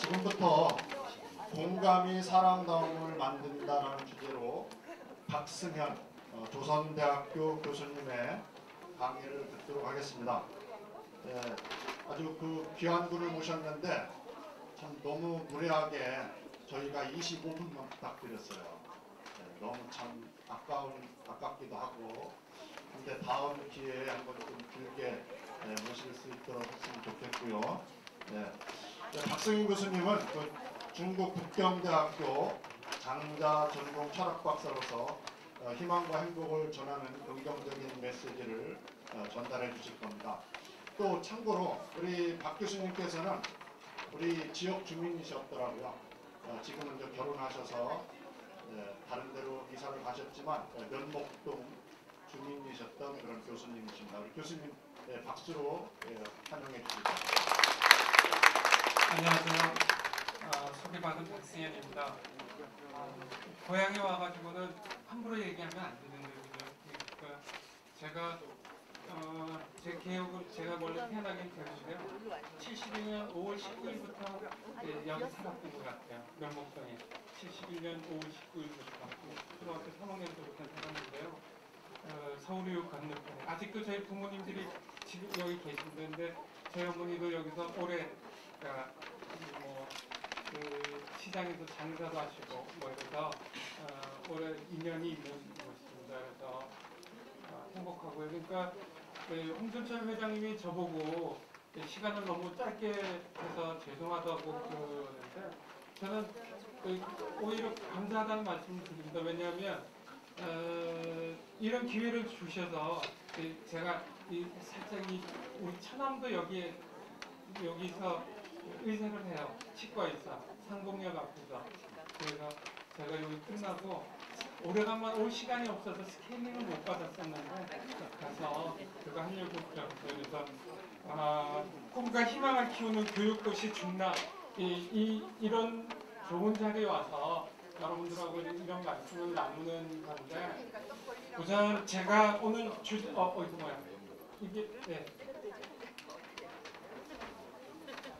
지금부터 공감이 사람다움을 만든다라는 주제로 박승현 조선대학교 교수님의 강의를 듣도록 하겠습니다. 아주 귀한 분을 모셨는데 참 너무 무례하게 저희가 25분만 부탁드렸어요. 너무 참 아깝기도 하고, 근데 다음 기회에 한번 좀 길게 모실 수 있도록 했으면 좋겠고요. 박승현 교수님은 중국 북경대학교 장자 전공 철학 박사로서 희망과 행복을 전하는 긍정적인 메시지를 전달해 주실 겁니다. 또 참고로 우리 박 교수님께서는 우리 지역 주민이셨더라고요. 지금은 이제 결혼하셔서 다른 데로 이사를 가셨지만 면목동 주민이셨던 그런 교수님이십니다. 우리 교수님 박수로 환영해 주시죠. 안녕하세요. 소개받은 박승현입니다. 고향에 와가지고는 함부로 얘기하면 안 되는 거죠. 그러니까 제가 제 기억은 제가 원래 태어나긴 대구시고요. 72년 5월 19일부터 여기 살았던 것 같아요. 면목동에 71년 5월 19일부터 초등학교 3학년부터 살았는데요. 서울유 건너편에 아직도 저희 부모님들이 지금 여기 계신데 저희 어머니도 여기서 오래 시장에서 장사도 하시고 그래서 올해 인연이 있는 곳입니다. 그래서 행복하고요. 그러니까 홍준철 회장님이 저보고 시간을 너무 짧게 해서 죄송하다고 그러는데 저는 오히려 감사하다는 말씀을 드립니다. 왜냐하면 이런 기회를 주셔서 제가 살짝 우리 처남도 여기서 의사를 해요. 치과의사 상봉역 앞에서. 그래서 제가 여기 끝나고 오래간만 올 시간이 없어서 스케일링을 못 받았었는데 가서 그거 하려고 그래서 꿈과 희망을 키우는 교육도시 중남 이런 좋은 자리에 와서 여러분들하고 이런 말씀을 나누는 건데, 우선 제가 오늘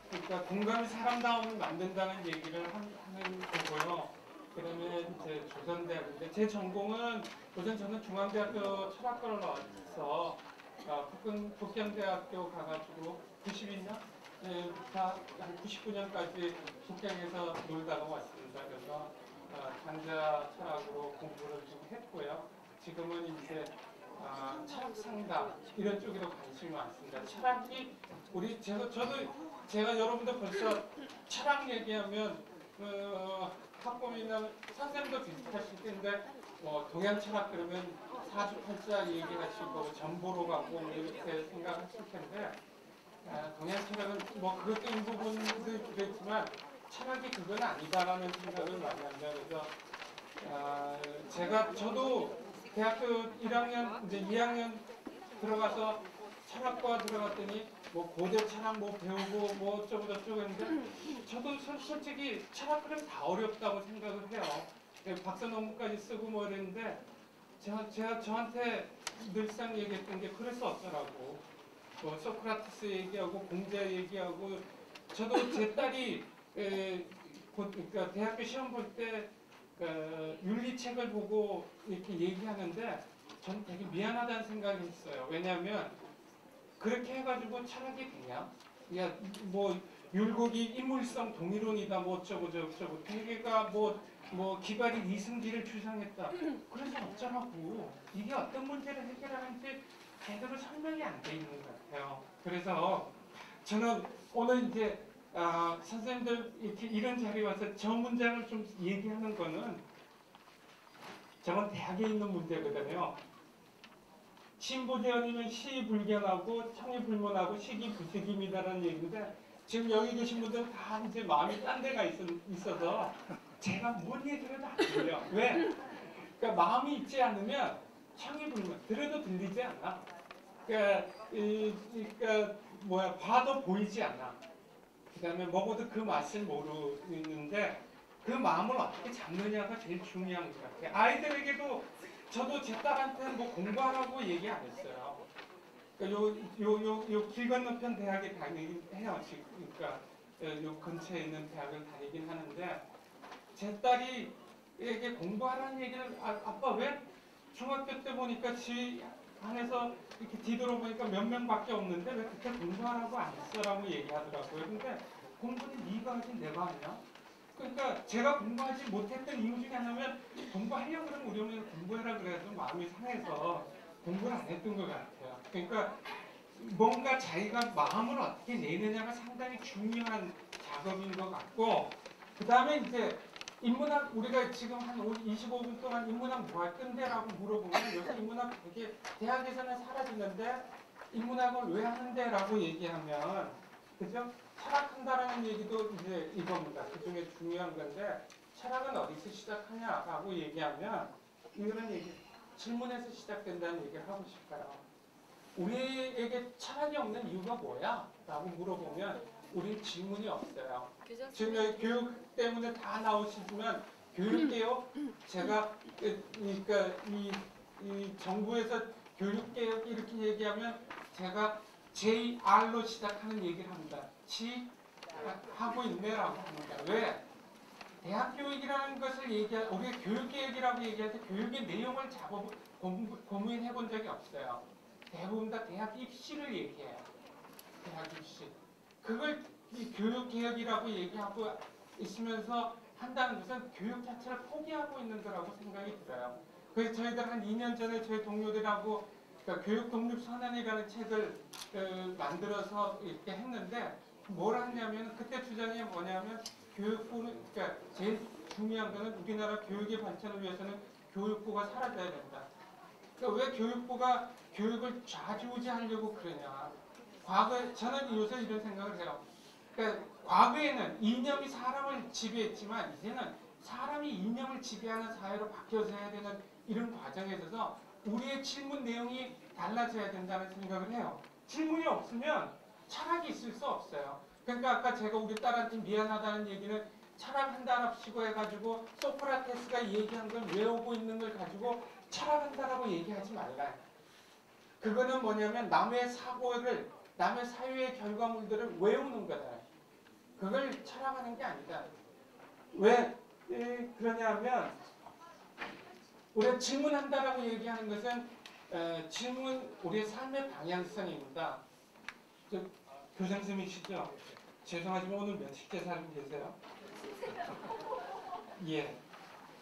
그러니까 공감이 사람다움을 만든다는 얘기를 하는 거고요. 그러면 이제 조선대학인데 제 전공은 우선 저는 중앙대학교 철학과를 나와서 북경대학교 가가지고 92년 한 99년까지 북경에서 놀다가 왔습니다. 그래서 장자 철학으로 공부를 좀 했고요. 지금은 이제 철학 상담 이런 쪽으로 관심이 많습니다. 철학이 제가 여러분들 벌써 철학 얘기하면 학부모나 선생님도 비슷하실 텐데 동양 철학 그러면 사주팔자 얘기하시고 전보로 가고 이렇게 생각하실 텐데 동양 철학은 그것도 일부분도 있겠지만 철학이 그건 아니다라는 생각을 많이 합니다. 그래서 저도 대학교 1학년 이제 2학년 들어가서 철학과 들어갔더니 고대 철학 배우고 어쩌고 저쩌고 했는데 저도 솔직히 철학 그럼 다 어렵다고 생각을 해요. 박사 논문까지 쓰고 이랬는데 제가 저한테 늘상 얘기했던 게 그래서 어쩌라고 소크라테스 얘기하고 공자 얘기하고 저도 제 딸이 그러니까 대학교 시험 볼 때 윤리책을 보고 이렇게 얘기하는데 저는 되게 미안하다는 생각이 있어요. 왜냐하면 그렇게 해가지고 철학이 되냐? 야, 율곡이 인물성 동일론이다, 어쩌고 저쩌고, 대개가 기발이 이승기를 추상했다. 그래서 어쩌라고 이게 어떤 문제를 해결하는지 제대로 설명이 안 돼 있는 것 같아요. 그래서 저는 오늘 이제 선생님들 이런 자리에 와서 저 문장을 좀 얘기하는 거는 저건 대학에 있는 문제거든요. 신부대원이면 시불견하고 청이불문하고 시기부득입니다라는 얘기인데 지금 여기 계신 분들은 다 이제 마음이 딴 데가 있어서 제가 뭔 얘기를 안 들려. 왜? 그러니까 마음이 있지 않으면 청이불문 들어도 들리지 않아. 봐도 보이지 않아. 그 다음에 먹어도 그 맛을 모르는데 그 마음을 어떻게 잡느냐가 제일 중요한 것 같아요. 아이들에게도 저도 제 딸한테는 공부하라고 얘기 안 했어요. 그러니까 요 길 건너편 대학에 다니긴 해요. 그러니까 요 근처에 있는 대학을 다니긴 하는데 제 딸이 에게 공부하라는 얘기를 아빠 왜 중학교 때 보니까 지 안에서 이렇게 뒤돌아보니까 몇 명밖에 없는데 왜 그때 공부하라고 안 했어라고 얘기하더라고요. 근데 공부는 네가 하지 내가 하냐? 그러니까 제가 공부하지 못했던 이유 중에 하나는 공부하려고 그러면 우리 어머니가 공부해라 그래도 마음이 상해서 공부를 안 했던 것 같아요. 그러니까 뭔가 자기가 마음을 어떻게 내느냐가 상당히 중요한 작업인 것 같고 그 다음에 이제 인문학 우리가 지금 한 25분 동안 인문학 뭐 할 건데라고 물어보면 요새 인문학 되게 대학에서는 사라지는데 인문학을 왜 하는데라고 얘기하면 그죠? 철학한다라는 얘기도 이제 이겁니다. 그 중에 중요한 건데 철학은 어디서 시작하냐라고 얘기하면 이런 얘기 질문에서 시작된다는 얘기를 하고 싶어요. 우리에게 철학이 없는 이유가 뭐야? 라고 물어보면 우리는 질문이 없어요. 지금 여기 교육 때문에 다 나오시지만 교육개혁 제가 그러니까 이 정부에서 교육개혁 이렇게 얘기하면 제가 JR로 시작하는 얘기를 합니다. 지 하고 있네라고 합니다. 왜? 대학 교육이라는 것을 우리가 교육개혁이라고 얘기할 때 교육의 내용을 고민해 본 적이 없어요. 대부분 다 대학 입시를 얘기해요. 대학 입시. 그걸 이 교육개혁이라고 얘기하고 있으면서 한다는 것은 교육 자체를 포기하고 있는 거라고 생각이 들어요. 그래서 저희들 한 2년 전에 저희 동료들하고 그러니까 교육독립선언이라는 책을 만들어서 이렇게 했는데 뭘 하냐면 그때 주장이 뭐냐면 교육부는 그러니까 제일 중요한 거는 우리나라 교육의 발전을 위해서는 교육부가 사라져야 된다. 그러니까 왜 교육부가 교육을 좌지우지하려고 그러냐. 과거에 저는 요새 이런 생각을 해요. 그러니까 과거에는 이념이 사람을 지배했지만 이제는 사람이 이념을 지배하는 사회로 바뀌어져야 되는 이런 과정에 있어서 우리의 질문 내용이 달라져야 된다는 생각을 해요. 질문이 없으면 철학이 있을 수 없어요. 그러니까 아까 제가 우리 딸한테 미안하다는 얘기는 철학한다랍시고 해가지고 소크라테스가 얘기한 걸 외우고 있는 걸 가지고 철학한다라고 얘기하지 말라. 그거는 뭐냐면 남의 사고를 남의 사유의 결과물들을 외우는 거다. 그걸 철학하는 게 아니다. 왜 그러냐면 우리가 질문한다라고 얘기하는 것은 질문 우리의 삶의 방향성입니다. 교장 선생님이시죠? 죄송하지만 오늘 몇십째 살고 계세요? 예.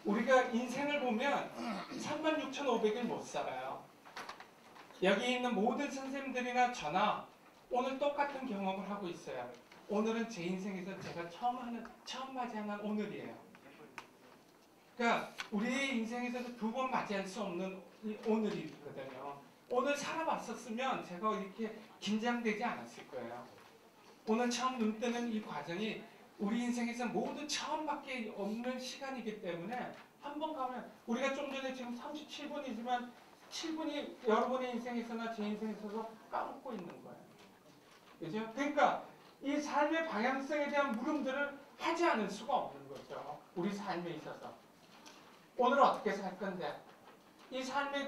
우리가 인생을 보면 36,500일 못 살아요. 여기 있는 모든 선생님들이나 저나 오늘 똑같은 경험을 하고 있어요. 오늘은 제 인생에서 제가 처음 맞이하는 오늘이에요. 그러니까 우리의 인생에서도 두 번 맞이할 수 없는 오늘이거든요. 오늘 살아봤었으면 제가 이렇게 긴장되지 않았을 거예요. 오늘 처음 눈 뜨는 이 과정이 우리 인생에서 모두 처음밖에 없는 시간이기 때문에 한 번 가면 우리가 좀 전에 지금 37분이지만 7분이 여러분의 인생에서나 제 인생에서도 까먹고 있는 거예요. 그죠? 그러니까 이 삶의 방향성에 대한 물음들을 하지 않을 수가 없는 거죠. 우리 삶에 있어서. 오늘 어떻게 살 건데? 이 삶에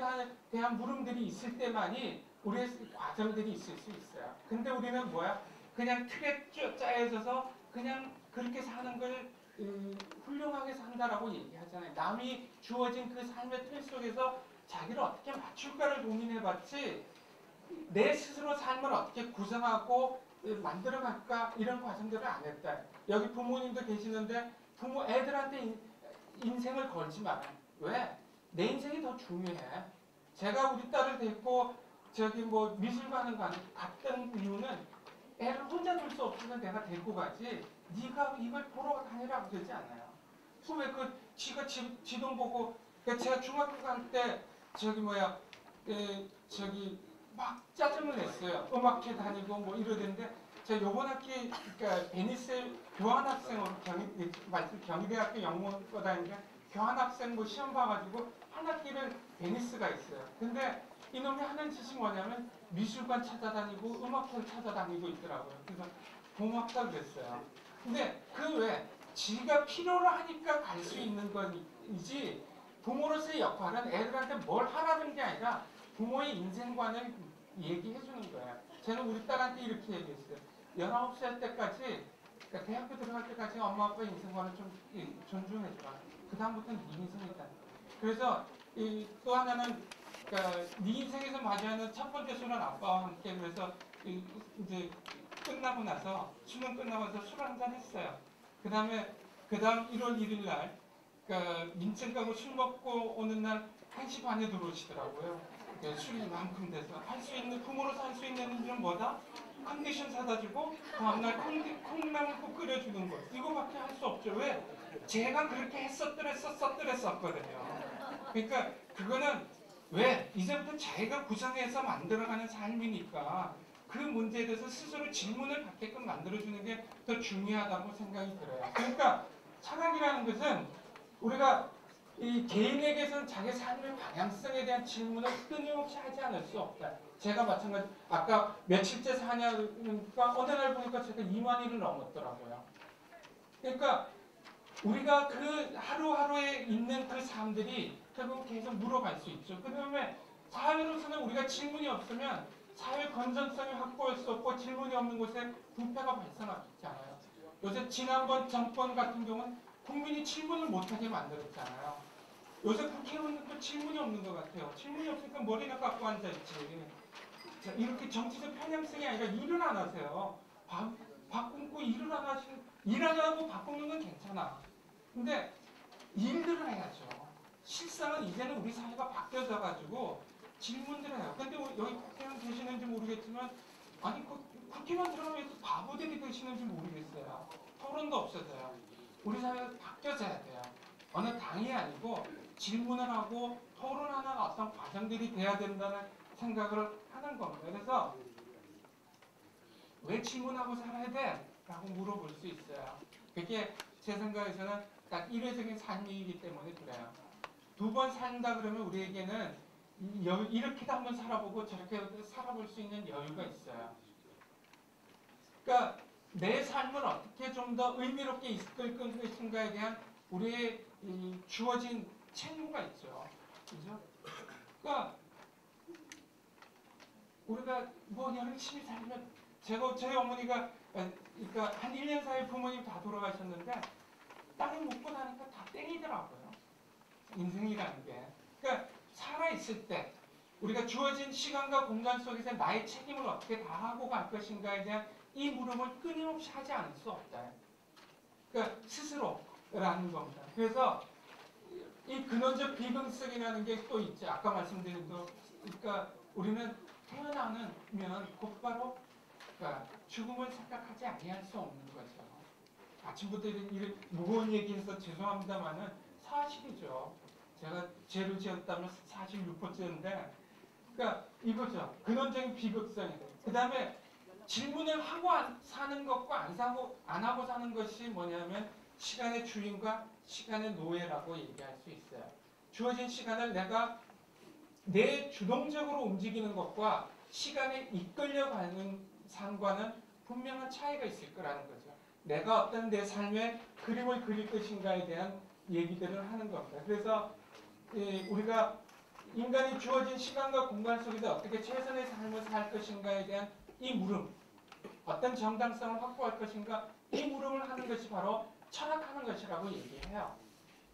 대한 물음들이 있을 때만이 우리의 과정들이 있을 수 있어요. 근데 우리는 뭐야? 그냥 틀에 짜여져서 그냥 그렇게 사는 걸 훌륭하게 산다라고 얘기하잖아요. 남이 주어진 그 삶의 틀 속에서 자기를 어떻게 맞출까를 고민해봤지 내 스스로 삶을 어떻게 구성하고 만들어갈까 이런 과정들을 안 했다. 여기 부모님도 계시는데 애들한테 인생을 걸지 마라. 왜? 내 인생이 더 중요해. 제가 우리 딸을 데리고 미술관을 갔던 이유는 애를 혼자 둘 수 없어서 내가 데리고 가지 네가 이걸 보러 다니라고 그러지 않아요. 왜 지가 지도 보고 제가 중학교 갈 때 막 짜증을 냈어요. 음악회 다니고 뭐 이러던데 제가 요번 학기 그러니까 베니스 교환학생으로 경희대학교 영문과 다니는데 교환학생 뭐 시험 봐가지고 한 학기를 베니스가 있어요. 근데 이놈이 하는 짓이 뭐냐면 미술관 찾아다니고 음악회를 찾아다니고 있더라고요. 그래서 고맙다 그랬어요. 근데 그 외에 지가 필요로 하니까 갈 수 있는 건이지 부모로서의 역할은 애들한테 뭘 하라는 게 아니라 부모의 인생관을 얘기해 주는 거예요. 저는 우리 딸한테 이렇게 얘기했어요. 19살 때까지 그러니까 대학교 들어갈 때까지 엄마 아빠 인생관을 좀 존중해줘라. 그 다음부터는 네 인생이다. 그래서 또 하나는 그러니까 네 인생에서 마주하는 첫 번째 술은 아빠와 함께. 그래서 이제 끝나고 나서 수능 끝나고 나서 술 한잔 했어요. 그 다음 1월 1일 날 그러니까 민증 가고 술 먹고 오는 날 1시 반에 들어오시더라고요. 술이 이만큼 돼서 할 수 있는 부모로서 할 수 있는 일은 뭐다? 컨디션 사다 주고 다음날 콩나물국 끓여주는 거. 이거밖에 할 수 없죠. 왜? 제가 그렇게 했었더랬었거든요. 그러니까 그거는 왜? 이제부터 자기가 구성해서 만들어가는 삶이니까 그 문제에 대해서 스스로 질문을 받게끔 만들어주는 게 더 중요하다고 생각이 들어요. 그러니까 철학이라는 것은 우리가 이 개인에게서는 자기 삶의 방향성에 대한 질문을 끊임없이 하지 않을 수 없다. 제가 마찬가지 아까 며칠째 사냐니까 어느 날 보니까 제가 2만 일을 넘었더라고요. 그러니까 우리가 그 하루하루에 있는 그 삶들이 결국 계속 물어갈 수 있죠. 그 다음에 사회로서는 우리가 질문이 없으면 사회 건전성이 확보할 수 없고 질문이 없는 곳에 부패가 발생하잖아요. 요새 지난번 정권 같은 경우는 국민이 질문을 못하게 만들었잖아요. 요새 국회의원들도 질문이 없는 것 같아요. 질문이 없으니까 머리가 깎고 앉아있지. 자, 이렇게 정치적 편향성이 아니라 일을 안 하세요. 밥 굶고 일을 안 하시는, 일 안 하고 밥 굶는 건 괜찮아. 근데 일들을 해야죠. 실상은 이제는 우리 사회가 바뀌어져 가지고 질문들을 해요. 근데 여기 국회의원 계시는지 모르겠지만 아니 국회의원 들어가면 또 바보들이 되시는지 모르겠어요. 토론도 없어져요. 우리 사회가 바뀌어져야 돼요. 어느 당이 아니고 질문을 하고 토론하는 어떤 과정들이 돼야 된다는 생각을 하는 겁니다. 그래서 왜 질문하고 살아야 돼? 라고 물어볼 수 있어요. 그게 제 생각에서는 딱 일회적인 삶이기 때문에 그래요. 두 번 산다 그러면 우리에게는 이렇게도 한번 살아보고 저렇게도 살아볼 수 있는 여유가 있어요. 그러니까 내 삶을 어떻게 좀 더 의미롭게 이끌 것인가에 대한 우리의 주어진 책무가 있죠. 그죠? 그러니까 우리가 뭐 열심히 살면 저희 어머니가 그러니까 한 1년 사이에 부모님 다 돌아가셨는데 땅을 묻고 나니까 다 땡이더라고요. 인생이라는 게. 그러니까 살아있을 때 우리가 주어진 시간과 공간 속에서 나의 책임을 어떻게 다하고 갈 것인가에 대한 이 물음을 끊임없이 하지 않을 수 없다. 그러니까 스스로라는 겁니다. 그래서 이 근원적 비근성이라는 게 또 있죠. 아까 말씀드린 거. 그러니까 우리는 태어나면 곧바로 그러니까 죽음을 생각하지 아니할 수 없는 거죠. 아침부터 이런 무거운 얘기해서 죄송합니다만은 사실이죠. 제가 죄를 지었다면 46번째인데 그러니까 이거죠. 근원적인 비극성이에요. 그 다음에 질문을 하고 사는 것과 안 하고 사는 것이 뭐냐면 시간의 주인과 시간의 노예라고 얘기할 수 있어요. 주어진 시간을 내가 내 주동적으로 움직이는 것과 시간에 이끌려가는 삶과는 분명한 차이가 있을 거라는 거죠. 내가 어떤 내 삶의 그림을 그릴 것인가에 대한 얘기들을 하는 겁니다. 그래서 우리가 인간이 주어진 시간과 공간 속에서 어떻게 최선의 삶을 살 것인가에 대한 이 물음, 어떤 정당성을 확보할 것인가, 이 물음을 하는 것이 바로 철학하는 것이라고 얘기해요.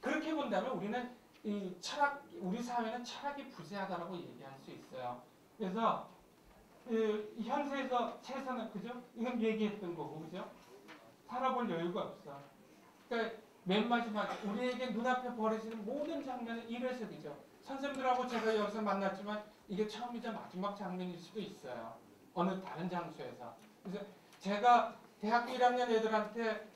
그렇게 본다면 우리는 우리 사회는 철학이 부재하다라고 얘기할 수 있어요. 그래서 현세에서 최선은 그죠? 이건 얘기했던 거고 그죠? 살아볼 여유가 없어. 그러니까 맨 마지막 우리에게 눈앞에 벌어지는 모든 장면은 일회적이죠. 선생님들하고 제가 여기서 만났지만 이게 처음이자 마지막 장면일 수도 있어요. 어느 다른 장소에서. 그래서 제가 대학교 1학년 애들한테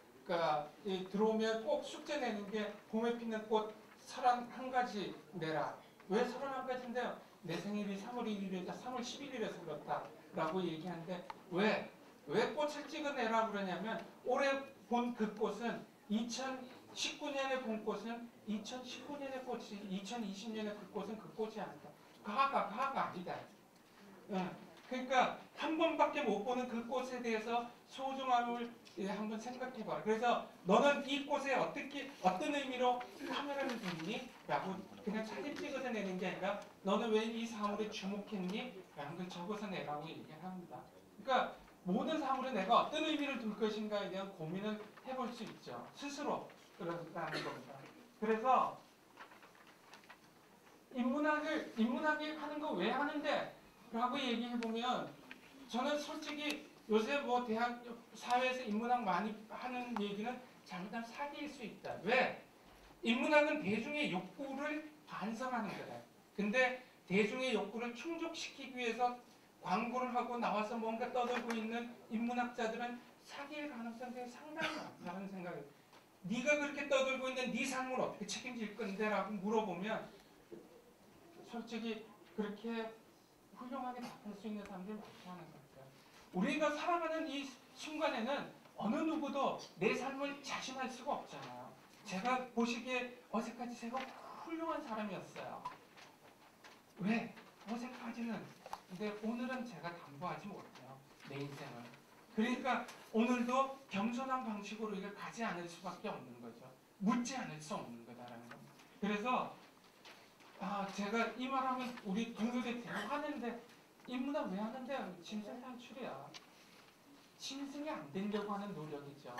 들어오면 꼭 숙제 내는 게 봄에 피는 꽃 31가지 내라. 왜 31가지인데요? 내 생일이 3월 1일이자 3월 11일에서 그렇다라고 얘기하는데 왜 꽃을 찍어내라 그러냐면 올해 본 그 꽃은 2019년에 본 꽃은 2019년의 꽃이 2020년에 그 꽃은 그 꽃이 아니다. 가가 아니다. 그러니까 한 번밖에 못 보는 그 꽃에 대해서 소중함을 한번 생각해봐라. 그래서 너는 이 꽃에 어떤 의미로 카메라를 뒀니? 라고 그냥 사진 찍어서 내는 게 아니라 너는 왜 이 사물에 주목했니? 라는 걸 적어서 내라고 얘기를 합니다. 그러니까 모든 삶으로 내가 어떤 의미를 둘 것인가에 대한 고민을 해볼 수 있죠. 스스로 그러라는 겁니다. 그래서 인문학이 하는 거 왜 하는데? 라고 얘기해 보면 저는 솔직히 요새 뭐 대학 사회에서 인문학 많이 하는 얘기는 잘못하면 사기일 수 있다. 왜? 인문학은 대중의 욕구를 반성하는 거다. 근데 대중의 욕구를 충족시키기 위해서 광고를 하고 나와서 뭔가 떠들고 있는 인문학자들은 사기일 가능성이 상당히 많다는 생각이. 네가 그렇게 떠들고 있는 네 삶을 어떻게 책임질 건데? 라고 물어보면 솔직히 그렇게 훌륭하게 답할 수 있는 사람들이 많지 않은 것 같아요. 우리가 살아가는 이 순간에는 어느 누구도 내 삶을 자신할 수가 없잖아요. 제가 보시기에 어제까지 제가 훌륭한 사람이었어요. 왜? 어제까지는. 근데 오늘은 제가 담보하지 못해요. 내 인생을. 그러니까 오늘도 겸손한 방식으로 이걸 가지 않을 수밖에 없는 거죠. 묻지 않을 수 없는 거다라는 겁니다. 그래서 제가 이 말하면 우리 동료들이 대화하는데 인문학 왜 하는데? 짐승 탈출이야. 짐승이 안 되려고 하는 노력이죠.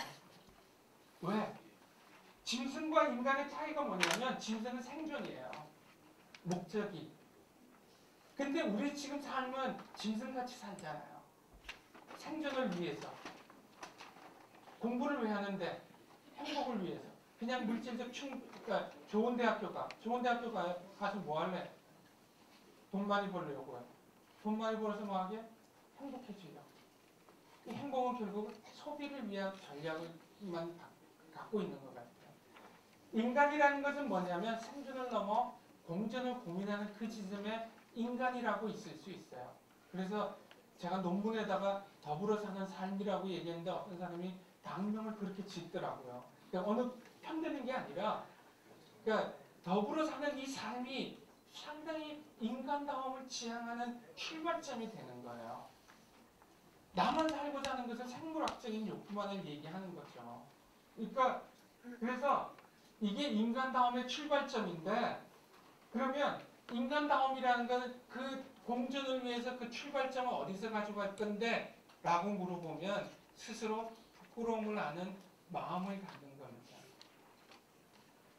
왜? 짐승과 인간의 차이가 뭐냐면 짐승은 생존이에요. 목적이. 근데 우리 지금 삶은 짐승같이 살잖아요. 생존을 위해서. 공부를 왜 하는데? 행복을 위해서. 그냥 물질적 그러니까 좋은 대학교 가서 뭐 할래? 돈 많이 벌려고요. 돈 많이 벌어서 뭐 하게? 행복해지려고. 이 행복은 결국 소비를 위한 전략만 갖고 있는 것 같아요. 인간이라는 것은 뭐냐면 생존을 넘어 공존을 고민하는 그 지점에 인간이라고 있을 수 있어요. 그래서 제가 논문에다가 더불어 사는 삶이라고 얘기했는데 어떤 사람이 당명을 그렇게 짓더라고요. 그러니까 어느 편드는 게 아니라 그러니까 더불어 사는 이 삶이 상당히 인간다움을 지향하는 출발점이 되는 거예요. 나만 살고자 하는 것은 생물학적인 욕구만을 얘기하는 거죠. 그러니까 그래서 이게 인간다움의 출발점인데 그러면 인간다움이라는 것은 그 공존을 위해서 그 출발점을 어디서 가져갈 건데? 라고 물어보면 스스로 부끄러움을 아는 마음을 갖는 겁니다.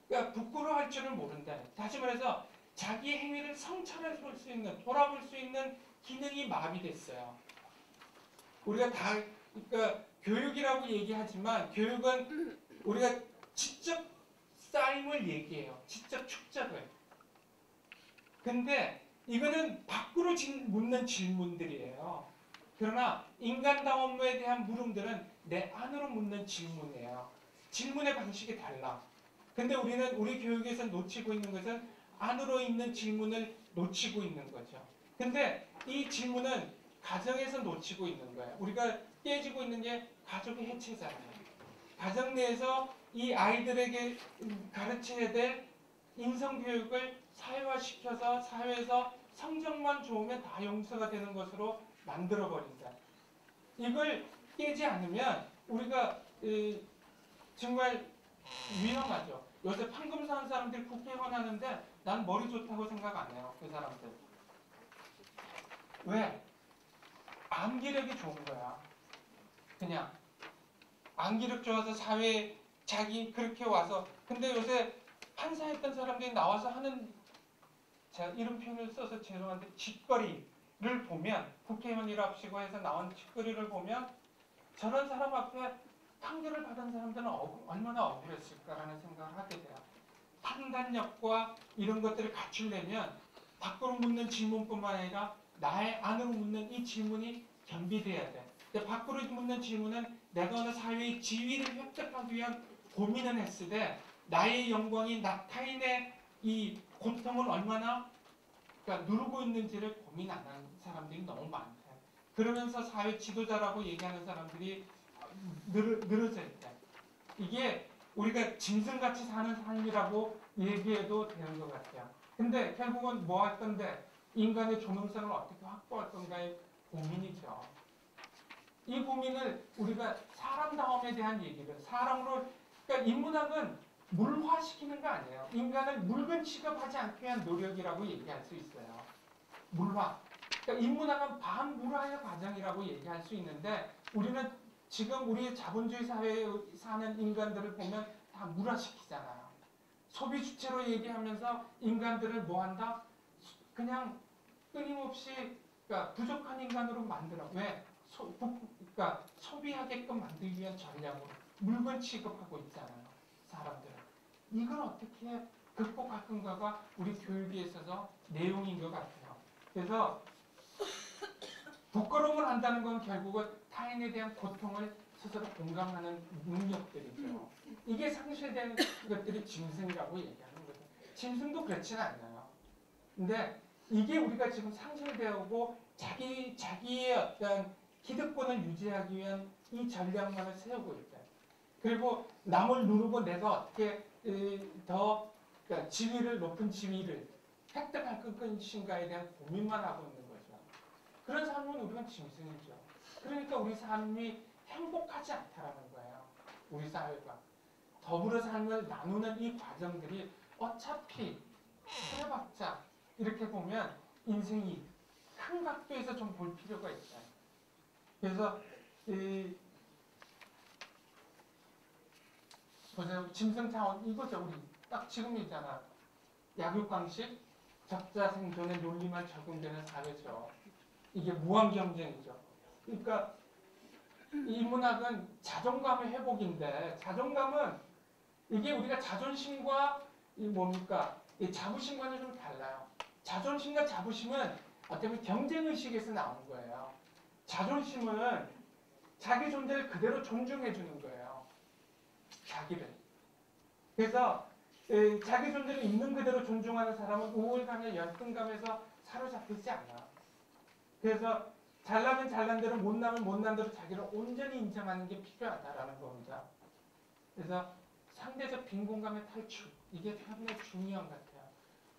그러니까 부끄러워할 줄을 모른다. 다시 말해서 자기 행위를 성찰해 볼 수 있는, 돌아볼 수 있는 기능이 마비됐어요. 우리가 그러니까 교육이라고 얘기하지만 교육은 우리가 지적 쌓임을 얘기해요. 지적 축적을. 근데 이거는 밖으로 묻는 질문들이에요. 그러나 인간다움에 대한 물음들은 내 안으로 묻는 질문이에요. 질문의 방식이 달라. 근데 우리 교육에서 놓치고 있는 것은 안으로 있는 질문을 놓치고 있는 거죠. 근데 이 질문은 가정에서 놓치고 있는 거예요. 우리가 깨지고 있는 게 가족의 해체잖아요. 가정 내에서 이 아이들에게 가르쳐야 될 인성교육을 사회화시켜서 사회에서 성적만 좋으면 다 용서가 되는 것으로 만들어버린다. 이걸 깨지 않으면 우리가 정말 위험하죠. 요새 판금 사는 사람들이 국회의원 하는데 난 머리 좋다고 생각 안 해요. 그 사람들. 왜? 암기력이 좋은 거야. 그냥 암기력 좋아서 사회에 자기 그렇게 와서 근데 요새 판사했던 사람들이 나와서 하는 제가 이런 표현을 써서 죄송한데 짓거리를 보면 국회의원이랍시고 해서 나온 짓거리를 보면 저런 사람 앞에 판결을 받은 사람들은 얼마나 억울했을까라는 생각을 하게 돼요. 판단력과 이런 것들을 갖추려면 밖으로 묻는 질문뿐만 아니라 나의 안으로 묻는 이 질문이 겸비돼야 돼. 근데 밖으로 묻는 질문은 내가 어느 사회의 지위를 획득하기 위한 고민을 했을 때 나의 영광이 타인의 이 고통을 얼마나 그러니까 누르고 있는지를 고민 안 하는 사람들이 너무 많대. 그러면서 사회 지도자라고 얘기하는 사람들이 늘어져 있다. 이게 우리가 짐승같이 사는 삶이라고 얘기해도 되는 것 같아요. 근데 결국은 뭐 할 건데 인간의 존엄성을 어떻게 확보할 건가의 고민이죠. 이 고민을 우리가 사람다움에 대한 얘기를 사람으로 그러니까 인문학은 물화시키는 거 아니에요. 인간을 물건 취급하지 않기 위한 노력이라고 얘기할 수 있어요. 물화. 그러니까 인문학은 반물화의 과정이라고 얘기할 수 있는데 우리는 지금 우리 자본주의 사회에 사는 인간들을 보면 다 물화시키잖아요. 소비 주체로 얘기하면서 인간들을 뭐 한다? 그냥 끊임없이 그러니까 부족한 인간으로 만들어. 왜? 그러니까 소비하게끔 만들기 위한 전략으로 물건 취급하고 있잖아요. 사람들은. 이걸 어떻게 극복할 건가가 우리 교육에 있어서 내용인 것 같아요. 그래서 부끄러움을 한다는 건 결국은 타인에 대한 고통을 스스로 공감하는 능력들이죠. 이게 상실된 것들이 짐승이라고 얘기하는 거죠. 짐승도 그렇지는 않아요. 근데 이게 우리가 지금 상실되고 자기의 어떤 기득권을 유지하기 위한 이 전략만을 세우고 있다. 그리고 남을 누르고 내가 어떻게 더 그러니까 지위를 높은 지위를 획득할 것인가에 대한 고민만 하고 있는 거죠. 그런 삶은 우리가 짐승이죠. 그러니까 우리 삶이 행복하지 않다라는 거예요. 우리 사회가. 더불어 삶을 나누는 이 과정들이 어차피 해봤자 이렇게 보면 인생이 큰 각도에서 좀 볼 필요가 있어요. 그래서 보세요. 짐승 차원 이거죠. 우리 딱 지금이잖아. 약육강식, 적자 생존의 논리만 적용되는 사회죠. 이게 무한 경쟁이죠. 그러니까 이 문학은 자존감의 회복인데 자존감은 이게 우리가 자존심과 이 뭡니까? 이 자부심과는 좀 달라요. 자존심과 자부심은 어쩌면 경쟁의식에서 나온 거예요. 자존심은 자기 존재를 그대로 존중해 주는 거예요. 자기를. 그래서 자기 존재를 있는 그대로 존중하는 사람은 우월감에 열등감에서 사로잡히지 않아. 그래서 잘나면 잘난 대로 못나면 못난 대로 자기를 온전히 인정하는 게 필요하다라는 겁니다. 그래서 상대적 빈곤감의 탈출 이게 상당히 중요한 것 같아요.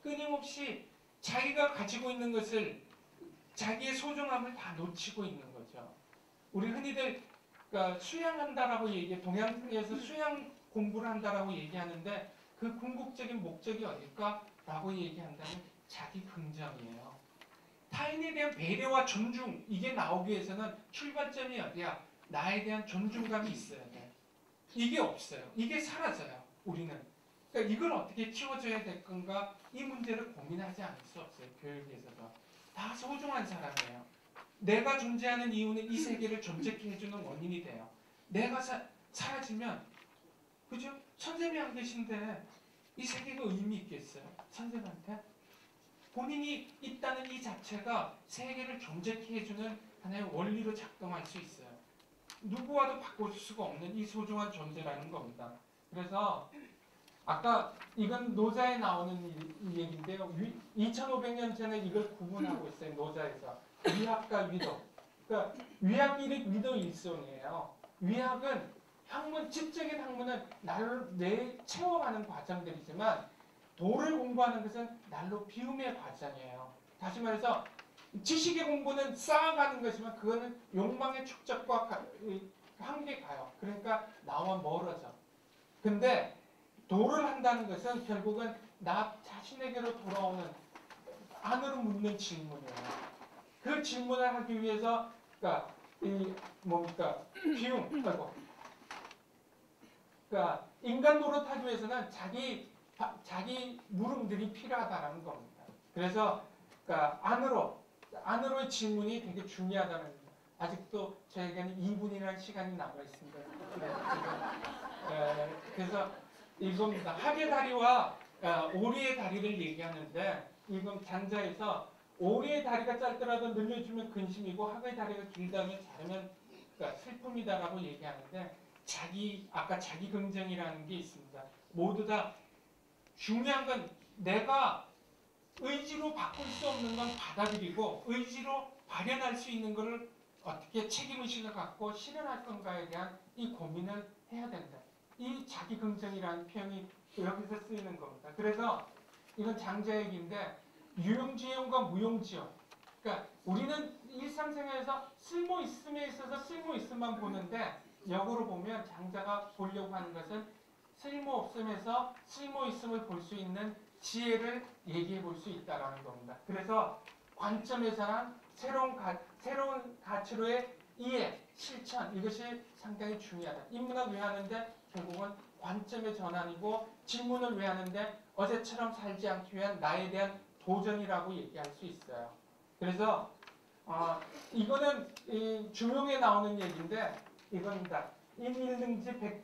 끊임없이 자기가 가지고 있는 것을 자기의 소중함을 다 놓치고 있는 거죠. 우리 흔히들 그러니까 수양한다라고 얘기해 동양에서 수양 공부를 한다라고 얘기하는데 그 궁극적인 목적이 어딜까라고 얘기한다면 자기 긍정이에요. 타인에 대한 배려와 존중 이게 나오기 위해서는 출발점이 어디야? 나에 대한 존중감이 있어야 돼. 이게 없어요. 이게 사라져요. 우리는. 그러니까 이걸 어떻게 키워줘야 될 건가 이 문제를 고민하지 않을 수 없어요. 교육에서도. 다 소중한 사람이에요. 내가 존재하는 이유는 이 세계를 존재케 해주는 원인이 돼요. 내가 사라지면 그죠? 선생님이 안 계신데 이 세계가 의미 있겠어요? 선생님한테? 본인이 있다는 이 자체가 세계를 존재케 해주는 하나의 원리로 작동할 수 있어요. 누구와도 바꿀 수가 없는 이 소중한 존재라는 겁니다. 그래서 아까 이건 노자에 나오는 이 얘기인데요. 2500년 전에 이걸 구분하고 있어요. 노자에서. 위학과 위도. 그러니까 위학이 위도 일손이에요. 위학은 학문, 지적인 학문은 날로 채워가는 과정들이지만 도를 공부하는 것은 날로 비움의 과정이에요. 다시 말해서 지식의 공부는 쌓아가는 것이지만 그거는 욕망의 축적과 함께 가요. 그러니까 나와 멀어져. 근데 도를 한다는 것은 결국은 나 자신에게로 돌아오는 안으로 묻는 질문이에요. 그 질문을 하기 위해서 그러니까 이 뭡니까 비움, 그러니까 인간 노릇하기 위해서는 자기 물음들이 필요하다는 겁니다. 그래서 그러니까 안으로의 질문이 되게 중요하다는 겁니다. 아직도 저에게는 2분이라는 시간이 남아 있습니다. 그래서 이겁니다. 학의 다리와 오리의 다리를 얘기하는데 이건 장자에서 오리의 다리가 짧더라도 늘려주면 근심이고 학의 다리가 길다면 자르면 그러니까 슬픔이다라고 얘기하는데 아까 자기 긍정이라는 게 있습니다. 모두 다 중요한 건 내가 의지로 바꿀 수 없는 건 받아들이고 의지로 발현할 수 있는 것을 어떻게 책임의식을 갖고 실현할 건가에 대한 이 고민을 해야 된다. 이 자기 긍정이라는 표현이 여기서 쓰이는 겁니다. 그래서 이건 장자 얘기인데 유용지용과 무용지용. 그러니까 우리는 일상생활에서 쓸모 있음에 있어서 쓸모 있음만 보는데 역으로 보면 장자가 보려고 하는 것은 쓸모 없음에서 쓸모 있음을 볼 수 있는 지혜를 얘기해 볼 수 있다라는 겁니다. 그래서 관점에서는 새로운 가치로의 이해, 실천 이것이 상당히 중요하다. 인문학 왜 하는데 결국은 관점의 전환이고 질문을 왜 하는데 어제처럼 살지 않기 위한 나에 대한 도전이라고 얘기할 수 있어요. 그래서 이거는 이 중용에 나오는 얘기인데 이겁니다. 인일능지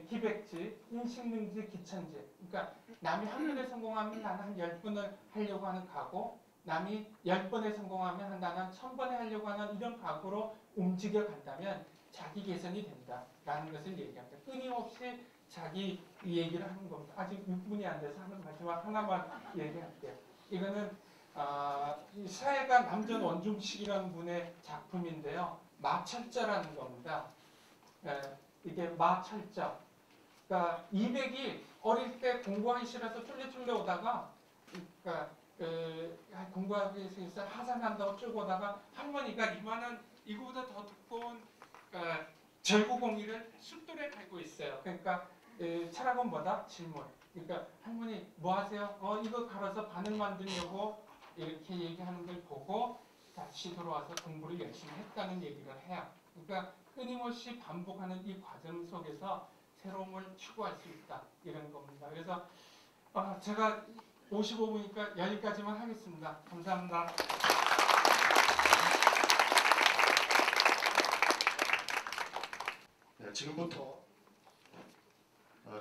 기백지, 인식능지 기천지. 그러니까 남이 한 번에 성공하면 나는 한 10번을 하려고 하는 각오, 남이 10번에 성공하면 나는 1000번에 하려고 하는 이런 각오로 움직여 간다면 자기 개선이 된다라는 것을 얘기합니다. 끊임없이 자기 얘기를 하는 겁니다. 아직 6분이 안 돼서 마지막 하나만 얘기할게요. 이거는 이 사회가 남전 원중식이라는 분의 작품인데요. 마철자라는 겁니다. 이게 마철자. 그러니까 200이 어릴 때 공부하기 싫어서 쫄래쫄래 오다가 그러니까 공부하기 위해서 하산한다고 쭉 오다가 할머니가 이만한 이거보다 더 두꺼운 절구공이를 숫돌에 달고 있어요. 그러니까 철학은 뭐다? 질문. 그러니까 할머니 뭐 하세요? 이거 갈아서 바늘 만들려고 이렇게 얘기하는 걸 보고 다시 돌아와서 공부를 열심히 했다는 얘기를 해요. 그러니까 끊임없이 반복하는 이 과정 속에서 새로움을 추구할 수 있다 이런 겁니다. 그래서 제가 55분이니까 여기까지만 하겠습니다. 감사합니다. 네, 지금부터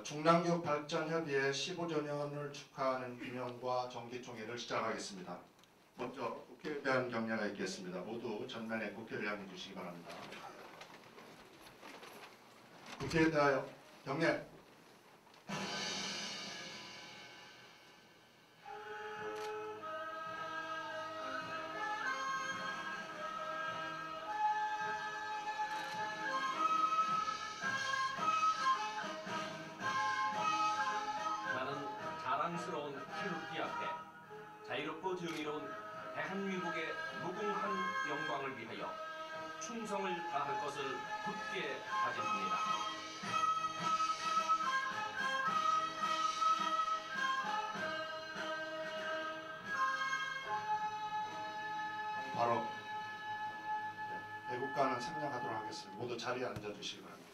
중랑교육발전협의회 15周年을 축하하는 기념과 정기총회를 시작하겠습니다. 먼저 국회에 대한 경례가 있겠습니다. 모두 전면에 국회를 향해 주시기 바랍니다. 국회에 대하여 경례. 나는 자랑스러운 태극기 앞에 자유롭고 정의로운 대한민국의 무궁한 영광을 위하여 충성을 다할 것을 굳게 다짐합니다. 바로 애국가는 생략하도록 하겠습니다. 모두 자리에 앉아주시기 바랍니다.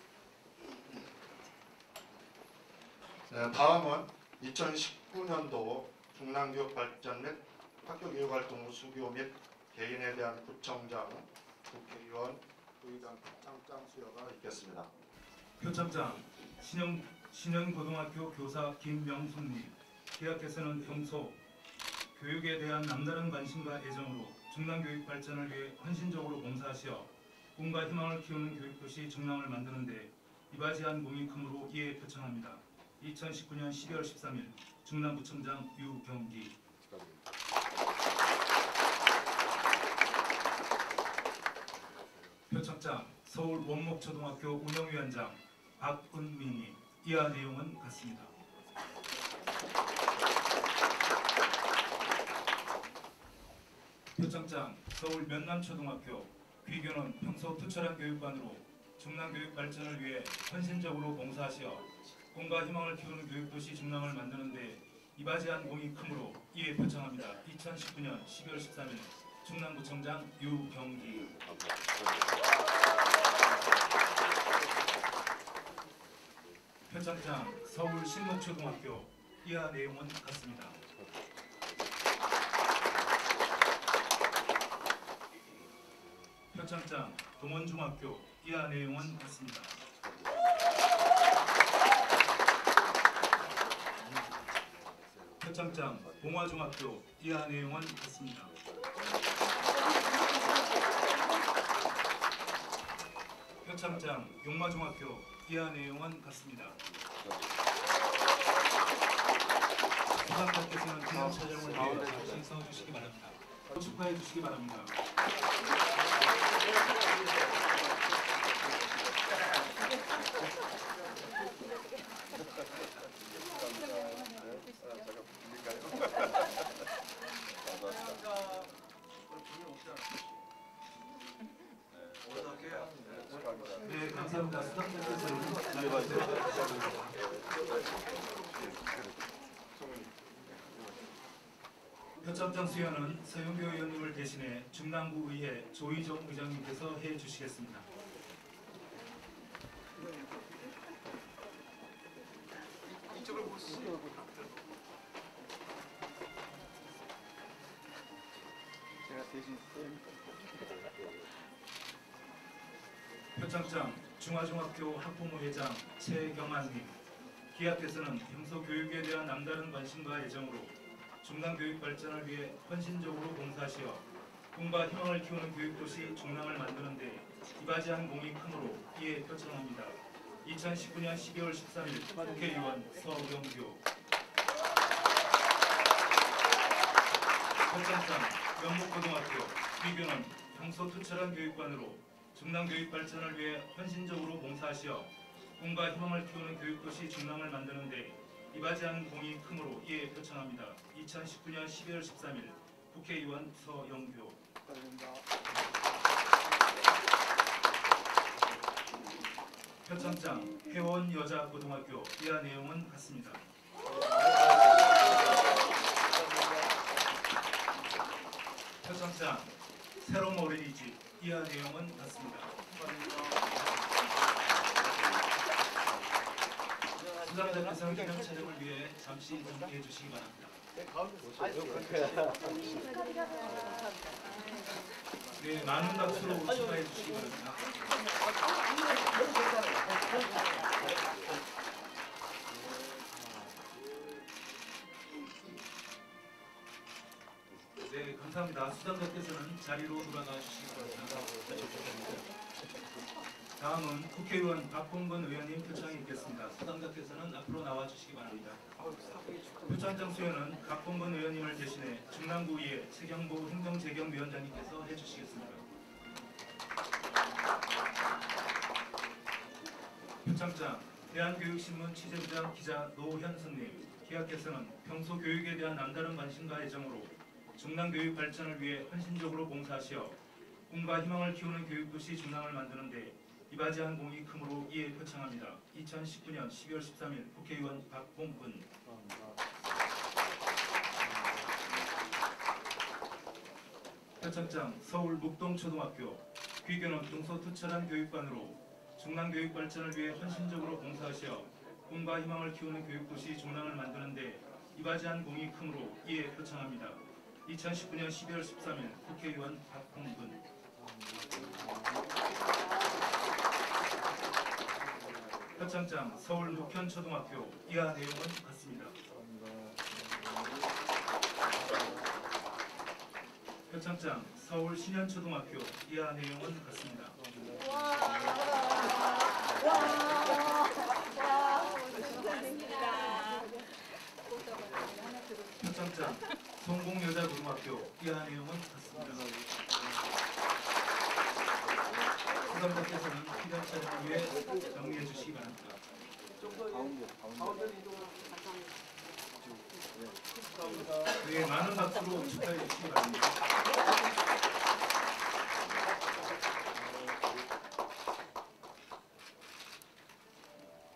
네, 다음은 2019년도 중랑교육발전 및 학교교육활동 수교 및 개인에 대한 구청장, 국회의원, 의장, 표창장 수여가 있겠습니다. 표창장 신현고등학교 교사 김명숙님. 계약께서는 평소 교육에 대한 남다른 관심과 애정으로 중랑교육 발전을 위해 헌신적으로 봉사하시어 꿈과 희망을 키우는 교육도시 중랑을 만드는 데 이바지한 공이 크므로 이에 표창합니다. 2019년 12월 13일 중랑구청장 유경기. 표창장 서울 원목초등학교 운영위원장 박은미님. 이하 내용은 같습니다. 표창장 서울 면남초등학교 귀교는 평소 투철한 교육관으로 중랑교육 발전을 위해 헌신적으로 봉사하시어 꿈과 희망을 키우는 교육도시 중랑을 만드는 데 이바지한 공이 크므로 이에 표창합니다. 2019년 12월 13일 중랑구청장 유경기. 표창장 서울 신목초등학교. 이하 내용은 같습니다. 표창장 동원중학교. 이하 내용은 같습니다. 표창장 봉화중학교. 이하 내용은 같습니다. 표창장 용마중학교. 이하 내용은 같습니다. 수상자께서는 기념 촬영을 위해 잠시 서 주시기 바랍니다. 축하해 주시기 바랍니다. 네, 감사합니다. 수상자께서는 표창장 수여는 서영교 의원님을 대신해 중랑구 의회 조희정 의장님께서 해 주시겠습니다. 제가 대신 표창장 중화중학교 학부모 회장 최경환님, 기하께서는 평소 교육에 대한 남다른 관심과 애정으로 중랑교육 발전을 위해 헌신적으로 봉사하시어 꿈과 희망을 키우는 교육도시 중랑을 만드는 데 이바지한 공이 크므로 이에 표창합니다. 2019년 12월 13일 국회의원 서영교. 표창장 연목고등학교 귀교는 평소 투철한 교육관으로 중랑교육 발전을 위해 헌신적으로 봉사하시어 꿈과 희망을 키우는 교육도시 중랑을 만드는 데 이바지한 공이 크므로 이에 표창합니다. 2019년 12월 13일 국회의원 서영교. 축하드립니다. 표창장 회원여자고등학교 이하 내용은 같습니다. 표창장 새로운 어린이집 이하 내용은 같습니다. 수상자께서는 기념 촬영을 위해 잠시 정리해 주시기 바랍니다. 네, 많은 박수로 축하해 주시기 바랍니다. 네, 감사합니다. 수상자께서는 자리로 돌아가 주시기 바랍니다. 다음은 국회의원 박홍근 의원님 표창이 있겠습니다. 수상자께서는 앞으로 나와 주시기 바랍니다. 표창장 수여는 박홍근 의원님을 대신해 중랑구의회 최경보 행정재경위원장님께서 해주시겠습니다. 표창장 대한교육신문 취재부장 기자 노현승님, 기하께서는 평소 교육에 대한 남다른 관심과 애정으로 중랑교육 발전을 위해 헌신적으로 봉사하시어 꿈과 희망을 키우는 교육도시 중랑을 만드는 데 이바지한 공이 크므로 이에 표창합니다. 2019년 12월 13일 국회의원 박홍근. 표창장 서울 목동초등학교 귀교는 평소 투철한 교육관으로 중랑교육 발전을 위해 헌신적으로 봉사하시어 꿈과 희망을 키우는 교육도시 중랑을 만드는 데 이바지한 공이 크므로 이에 표창합니다. 2019년 12월 13일 국회의원 박홍근. 표창장 서울 목현초등학교 이하 내용은 같습니다. 표창장 서울 신현초등학교 이하 내용은 같습니다. 표창장 성공여자고등학교 이하 내용은 같습니다. 수상자께서는 기념 촬영을 위해 정리해 주시기 바랍니다. 네, 많은 박수로 축하해 주시기 바랍니다.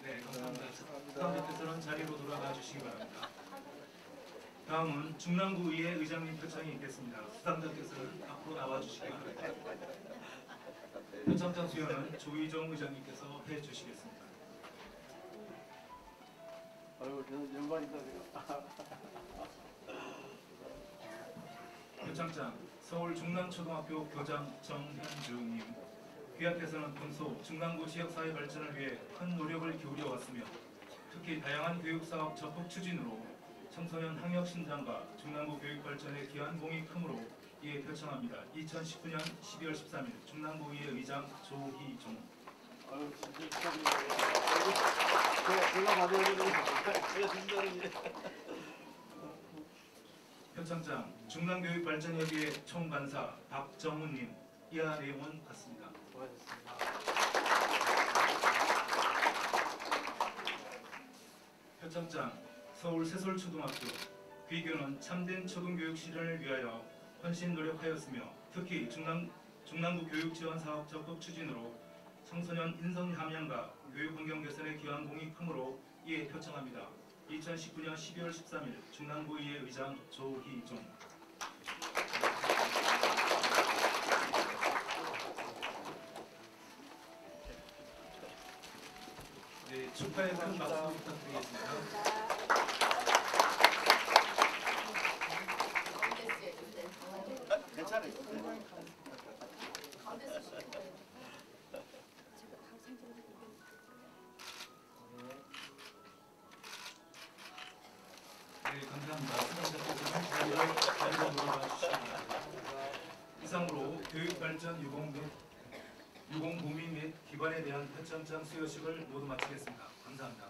네, 감사합니다. 수상자께서는 자리로 돌아가 주시기 바랍니다. 다음은 중랑구의회 의장님 표창이 있겠습니다. 수상자께서는 앞으로 나와 주시기 바랍니다. 표창장 수여는 조희정 의장님께서 해 주시겠습니다. 아이고 저는 연관이다 제가. 표창장 서울 중랑초등학교 교장 정현주님, 귀하께서는 평소 중랑구 지역사회 발전을 위해 큰 노력을 기울여 왔으며 특히 다양한 교육사업 적극 추진으로 청소년 학력 신장과 중랑구 교육 발전에 기여한 공이 크므로 이에 표창합니다. 2019년 12월 13일 중랑구의회 의장 조희종. 아유 진짜 축하드립니다. 제가 받아야 되는 제가 준다는 표창장 중랑교육 발전협의회 총간사 박정훈님, 이하 내용은 같습니다. 수고하셨습니다. 표창장 서울 세솔초등학교 귀교는 참된 초등교육 실현을 위하여 헌신 노력하였으며 특히 중랑구 교육 지원 사업 적극 추진으로 청소년 인성 함양과 교육 환경 개선에 기여한 공이 크므로 이에 표창합니다. 2019년 12월 13일 중랑구의회 의장 조희종. 축하의 큰 박수 부탁드리겠습니다. 괜찮아요. 네, 감사합니다. 수강자께서는 자리로 돌아가 주시기 바랍니다. 이상으로 교육발전 유공부민 및 기관에 대한 표창장 수여식을 모두 마치겠습니다. 감사합니다.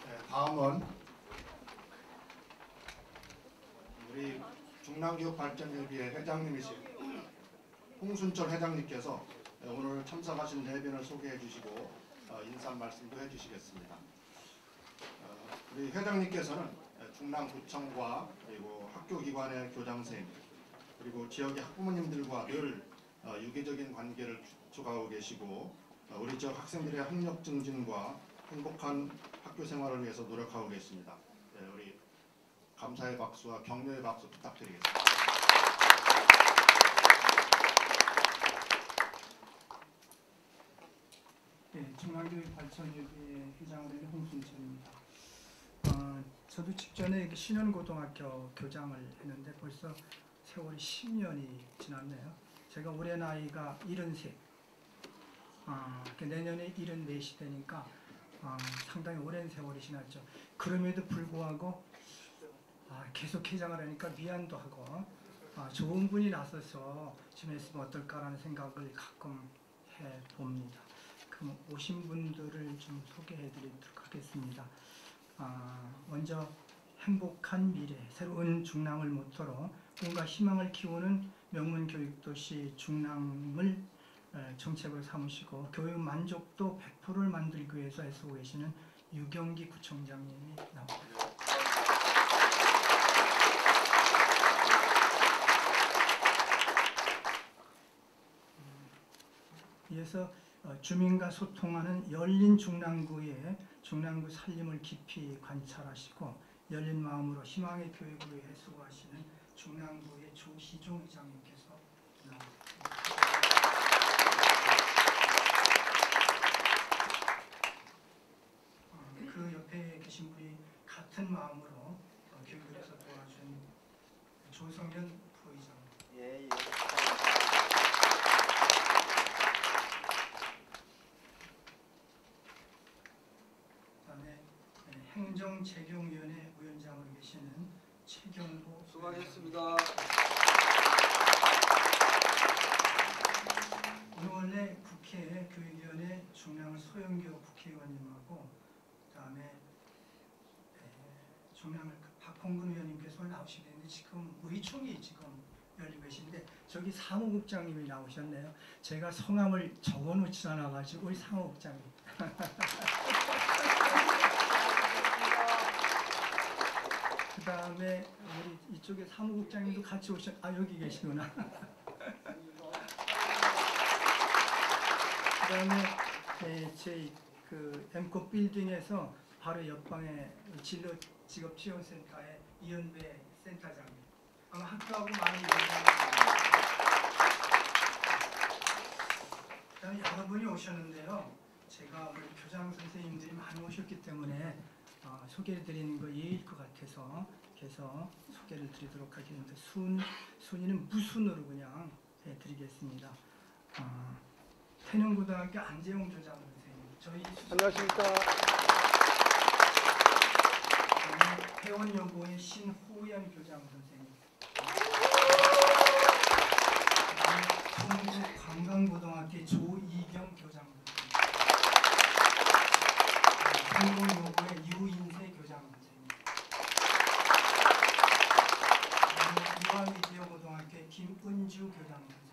네, 다음은 우리 중랑교육발전협의회 회장님이신 홍순철 회장님께서 오늘 참석하신 대변을 소개해 주시고 인사 말씀도 해주시겠습니다. 우리 회장님께서는 중랑구청과 그리고 학교기관의 교장선생님 그리고 지역의 학부모님들과 늘 유기적인 관계를 구축하고 계시고 우리 지역 학생들의 학력 증진과 행복한 학교 생활을 위해서 노력하고 계십니다. 네, 우리 감사의 박수와 격려의 박수 부탁드리겠습니다. 네, 중랑교육발전협의회 회장을 하는 홍순철입니다. 저도 직전에 신현고등학교 교장을 했는데 벌써 세월이 10년이 지났네요. 제가 올해 나이가 73, 내년에 74이 되니까 상당히 오랜 세월이 지났죠. 그럼에도 불구하고 계속 회장을 하니까 미안도 하고 좋은 분이 나서서 좀 했으면 어떨까라는 생각을 가끔 해봅니다. 그럼 오신 분들을 좀 소개해 드리도록 하겠습니다. 먼저 행복한 미래, 새로운 중랑을 모토로 꿈과 희망을 키우는 명문교육도시 중랑을 정책으로 삼으시고 교육 만족도 100%를 만들기 위해서 애쓰고 계시는 유경기 구청장님이 나옵니다. 이어서 주민과 소통하는 열린 중랑구의 중랑구 살림을 깊이 관찰하시고 열린 마음으로 희망의 교육을 위해 수고하시는 중랑구의 조희종 회장님께서 그 옆에 계신 분이 같은 마음으로 교육을 해서 도와준 조성현 부의장. 예. 그다음에 행정재경위원회 위원장으로 계시는 최경호 수고하셨습니다. 오늘 원래 국회 교육위원회 중랑을 소영교 국회의원님하고 그다음에 중랑을 박홍근 의원님께서 나오시게 됐는데 지금 의총이 지금 열리고 계신데 저기 사무국장님이 나오셨네요. 제가 성함을 적어놓지 않아가지고 우리 사무국장님. 그 다음에 우리 이쪽에 사무국장님도 같이 여기 계시구나. 그 다음에 제 그 엠코 빌딩에서 바로 옆방에 진로 직업 지원센터의 이현배 센터장님. 아마 학교하고 많이 연관이 여러분이 오셨는데요. 제가 오늘 교장 선생님들이 많이 오셨기 때문에 소개를 드리는 거 예의일 것 같아서 그래서 소개를 드리도록 하겠습니다. 순위는 무순으로 그냥 드리겠습니다. 태릉고등학교 안재용 교장 선생님. 저희 안녕하십니까. 회원여고의 신호연 교장 선생님. 청주 관광고등학교 조이경 교장 선생님. 홍보여고의 유인세 교장 선생님. 이화미디어고등학교의 김은주 교장 선생님.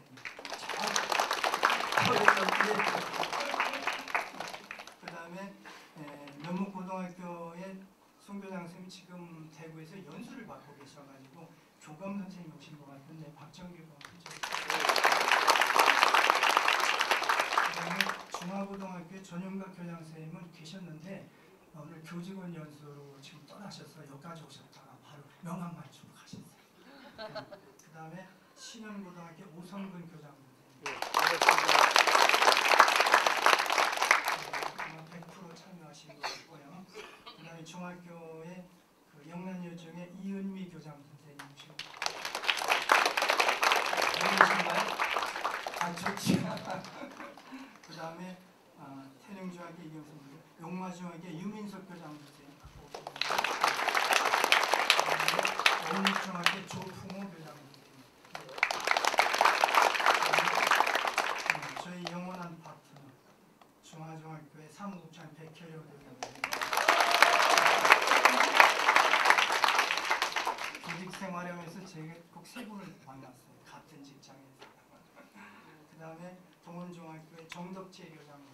그 다음에 면목고등학교의 송교장 선생님 지금 대구에서 연수를 받고 계셔가지고 교감 선생님 오신 것 같은데 박정규 교감. 그다음에 중화고등학교 전용각 교장 선생님은 계셨는데 오늘 교직원 연수로 지금 떠나셔서 여기까지 오셨다가 바로 명함만주로 가셨어요. 그 다음에 신현고등학교 오성근 교장 선생님. 100% 참여하신 것 같고요. 그 다음에 중학교의 그 영란여중의 이은미 교장 선생님이시고. 아, 좋지요. 그 다음에 태릉중학교 이경선 선생님, 용마중학교 유민석 교장 선생님. 어린이중학교 조풍호 교장 선생님. 저희 영원한 파트너 중화중학교의 사무국장 백혜려 교장 선생님. 조직 생활하면서 제가 꼭 세 분을 만났어요. 같은 직장에서. 그 다음에 동원중학교의 정덕재 교장 선생님.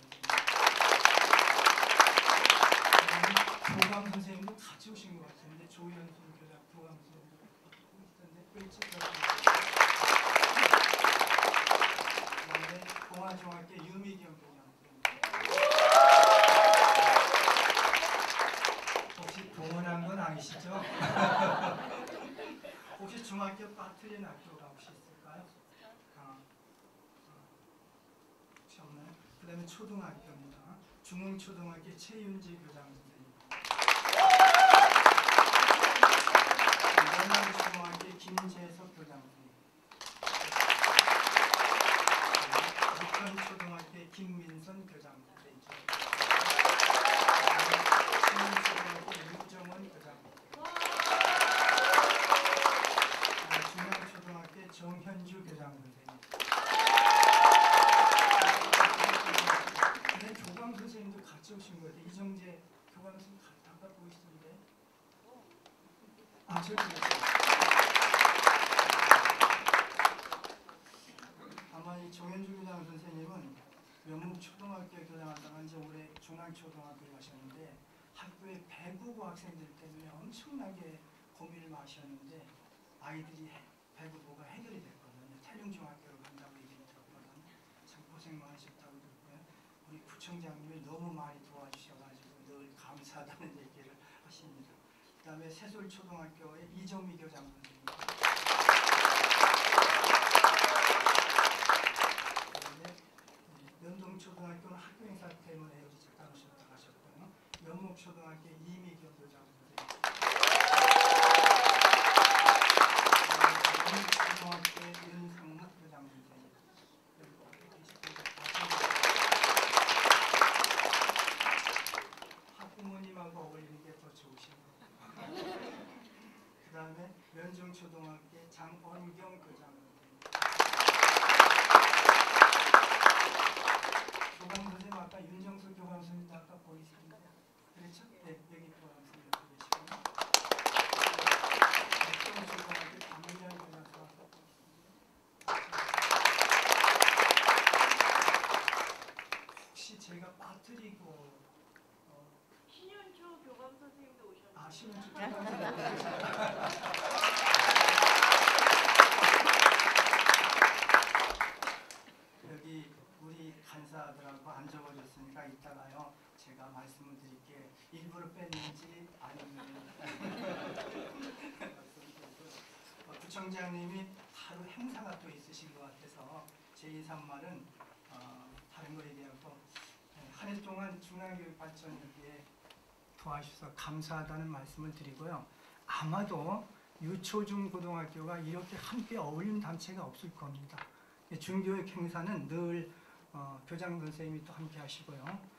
교감 선생님도 같이 오신 것 같은데 조현순 교장 교감 선생님도 있었는데 그다음에 동아중학교 유미경 교장 혹시 동원한 건 아니시죠? 혹시 중학교 빠뜨린 학교가 혹시 있을까요? 혹시 없나요? 그 다음에 초등학교입니다. 중흥초등학교 최윤지 교장 선생님. 연남초등학교 김재석 교장 선생님. 북한초등학교 김민선 교장 선생님. 중흥초등학교 윤정원 교장 선생님. 중앙초등학교 정현주 교장 선생님. 근데 교감 선생님도 같이 오신 거예요. 이정재 교감 선생님 아까 보이시던데. 아, 저기 아마 이 정현주 교장 선생님은 명목초등학교 교장하다가 이제 올해 중앙초등학교에 가셨는데 학교에 배구고 학생들 때문에 엄청나게 고민을 마셨는데 아이들이 배구고가 해결이 됐거든요. 태릉중학교로 간다고 얘기를 들었거든요. 참 고생 많으셨다고 들었고요. 우리 구청장님이 너무 많이 도와주셔가지고 늘 감사하다는 얘기를 하십니다. 그 다음에 새솔초등학교의 이정미 교장 선생님. 그다음에 연동초등학교는 학교행사 때문에 여기 잠깐 오셨다 가셨고요. 연목초등학교 이미경 교장 선생님. 연목초등학교 윤상묵 교장 선생님. 학부모님하고 어울리는 게 더 좋으신 거예요. 그 다음에 면중초등학교 장원경 교장 선생님. 교감 선생님 아까 윤정수 교감 선생님도 아까 보이시는데 그렇죠? 네, 여기 교감 선생님 계시고요. 초등학교 박민현 교장도 아까 혹시 제가 빠뜨리고 신현주 교감 선생님도 오셨는데. 아, 신현주 교감 선생님 여기 우리 간사들하고 안 적어줬으니까 이따가요 제가 말씀을 드릴게. 일부러 뺐는지 아니면 구청장님이 하루 행사가 또 있으신 것 같아서 제 인사말은 다른 거 얘기하고 한 해 동안 중앙교육 발전에 도와주셔서 감사하다는 말씀을 드리고요. 아마도 유초중 고등학교가 이렇게 함께 어울리는 단체가 없을 겁니다. 중교육 행사는 늘 교장 선생님이 또 함께 하시고요.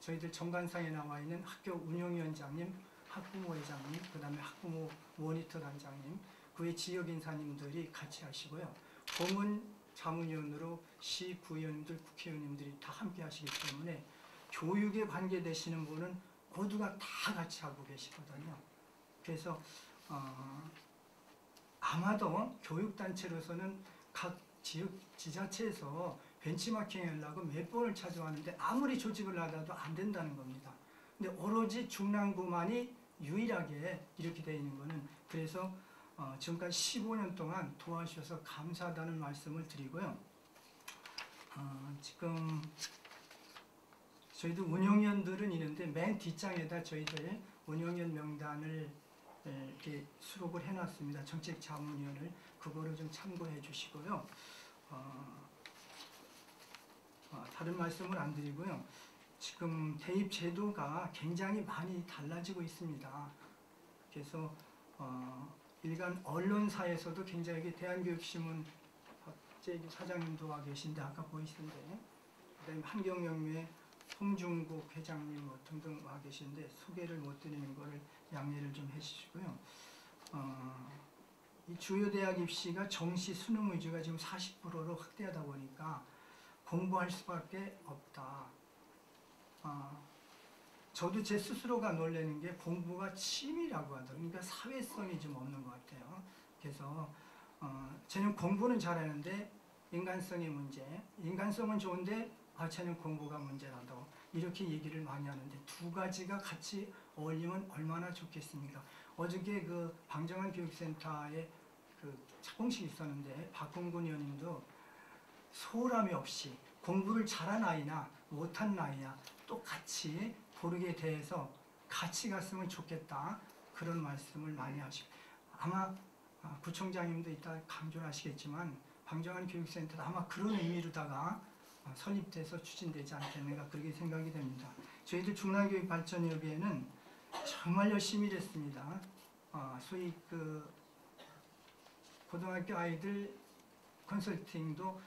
저희들 정관상에 나와 있는 학교 운영위원장님, 학부모 회장님, 그 다음에 학부모 모니터 단장님, 그외 지역 인사님들이 같이 하시고요. 공은 자문위원으로 시 구의원님들, 국회의원님들이 다 함께 하시기 때문에 교육에 관계되시는 분은 모두가 다 같이 하고 계시거든요. 그래서 아마도 교육단체로서는 각 지역 지자체에서 벤치마킹 하려고 몇 번을 찾아왔는데 아무리 조직을 하다도 안 된다는 겁니다. 근데 오로지 중랑구만이 유일하게 이렇게 되어 있는 거는 그래서 지금까지 15년 동안 도와주셔서 감사하다는 말씀을 드리고요. 지금 저희도 운영위원들은 있는데 맨 뒷장에다 저희들 운영위원 명단을 이렇게 수록을 해놨습니다. 정책자문위원을 그거를 좀 참고해 주시고요. 다른 말씀을 안 드리고요. 지금 대입 제도가 굉장히 많이 달라지고 있습니다. 그래서 일간 언론사에서도 굉장히 대한교육신문 박재규 사장님도 와 계신데 아까 보이시던데 그다음에 한경영의 홍중국 회장님 뭐 등등 와 계신데 소개를 못 드리는 거를 양해를 좀 해주시고요. 이 주요 대학 입시가 정시 수능 위주가 지금 40%로 확대하다 보니까 공부할 수밖에 없다. 저도 제 스스로가 놀라는 게 공부가 취미라고 하더라고요. 그러니까 사회성이 좀 없는 것 같아요. 그래서 쟤는 공부는 잘하는데 인간성의 문제, 인간성은 좋은데 쟤는 공부가 문제라고 이렇게 얘기를 많이 하는데 두 가지가 같이 어울리면 얼마나 좋겠습니까? 어저께 그 방정환 교육센터에 그 착공식이 있었는데 박홍근 의원님도 소홀함이 없이 공부를 잘한 아이나 못한 아이나 똑같이 고르게 대해서 같이 갔으면 좋겠다 그런 말씀을 많이 하시고 아마 구청장님도 이따 강조를 하시겠지만 방정환 교육센터도 아마 그런 의미로다가 설립돼서 추진되지 않겠는가 그렇게 생각이 됩니다. 저희들 중남교육발전협의회는 정말 열심히 일했습니다. 소위 그 고등학교 아이들 컨설팅도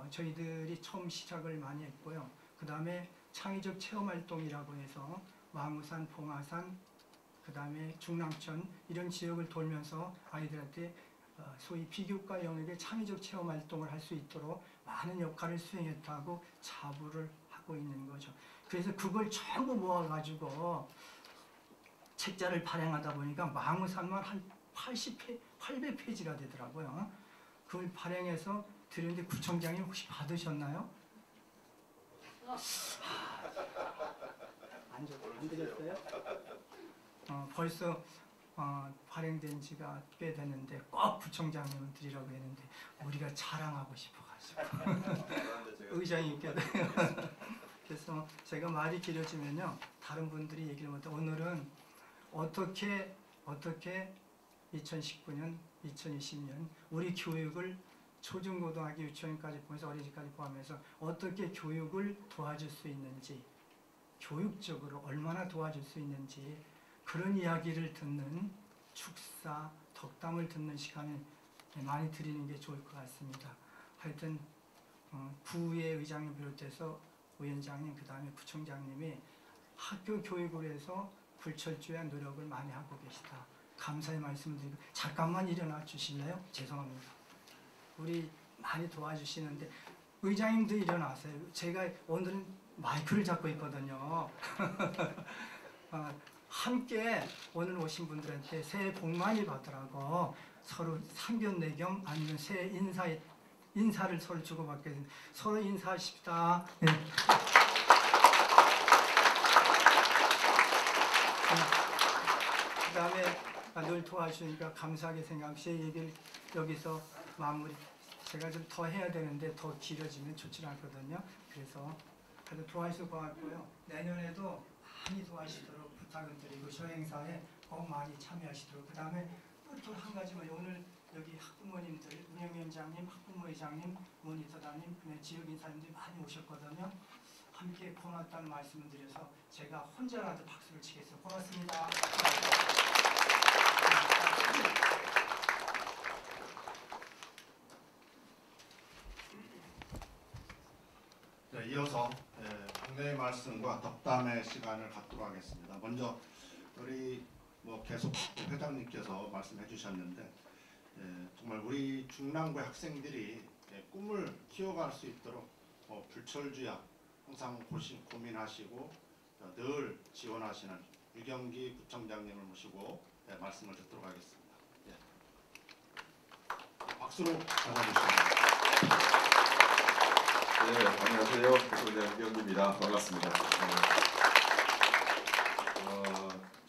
저희들이 처음 시작을 많이 했고요. 그 다음에 창의적 체험활동이라고 해서 마무산, 봉화산, 그 다음에 중랑천 이런 지역을 돌면서 아이들한테 소위 비교과 영역의 창의적 체험활동을 할 수 있도록 많은 역할을 수행했다고 자부를 하고 있는 거죠. 그래서 그걸 전부 모아가지고 책자를 발행하다 보니까 마무산만 한 800페이지가 되더라고요. 그걸 발행해서 드렸는데 구청장님 혹시 받으셨나요? 안 드렸어요? 벌써 발행된 지가 꽤 됐는데 꼭 구청장님은 드리라고 했는데 우리가 자랑하고 싶어가지고 의장님께도 그래서 제가 말이 길어지면요 다른 분들이 얘기를 못해 오늘은 어떻게 2019년, 2020년 우리 교육을 초중고등학교 유치원까지 포함해서 어린이집까지 포함해서 어떻게 교육을 도와줄 수 있는지 교육적으로 얼마나 도와줄 수 있는지 그런 이야기를 듣는 축사, 덕담을 듣는 시간을 많이 드리는 게 좋을 것 같습니다. 하여튼 구의 의장님 비롯해서 위원장님 그 다음에 구청장님이 학교 교육을 해서 불철주야 노력을 많이 하고 계시다. 감사의 말씀을 드리고 잠깐만 일어나 주실래요? 죄송합니다. 우리 많이 도와주시는데 의장님도 일어나세요. 제가 오늘은 마이크를 잡고 있거든요. 함께 오늘 오신 분들한테 새해 복 많이 받으라고 서로 상견례경 아니면 새해 인사를 서로 주고받겠습니다. 서로 인사하십시다. 네. 그 다음에 늘 도와주니까 감사하게 생각하고 제 얘기를 여기서 마무리 제가 좀 더 해야 되는데 더 길어지면 좋지 않거든요. 그래서 다들 도와주실 것 같고요. 내년에도 많이 도와주시도록 부탁을 드리고 저 행사에 꼭 많이 참여하시도록 그 다음에 또 한 가지만 오늘 여기 학부모님들 운영위원장님, 학부모회장님, 모니터단님, 지역 인사님들이 많이 오셨거든요. 함께 고맙다는 말씀을 드려서 제가 혼자라도 박수를 치겠습니다. 고맙습니다. 네, 이어서 강례의 말씀과 덕담의 시간을 갖도록 하겠습니다. 먼저 우리 계속 회장님께서 말씀해 주셨는데 정말 우리 중랑구 학생들이 꿈을 키워갈 수 있도록 불철주야 항상 고민하시고 늘 지원하시는 유경기 구청장님을 모시고 말씀을 듣도록 하겠습니다. 박수로 맞아주십니다. 네, 안녕하세요. 구청장 유경기입니다. 반갑습니다.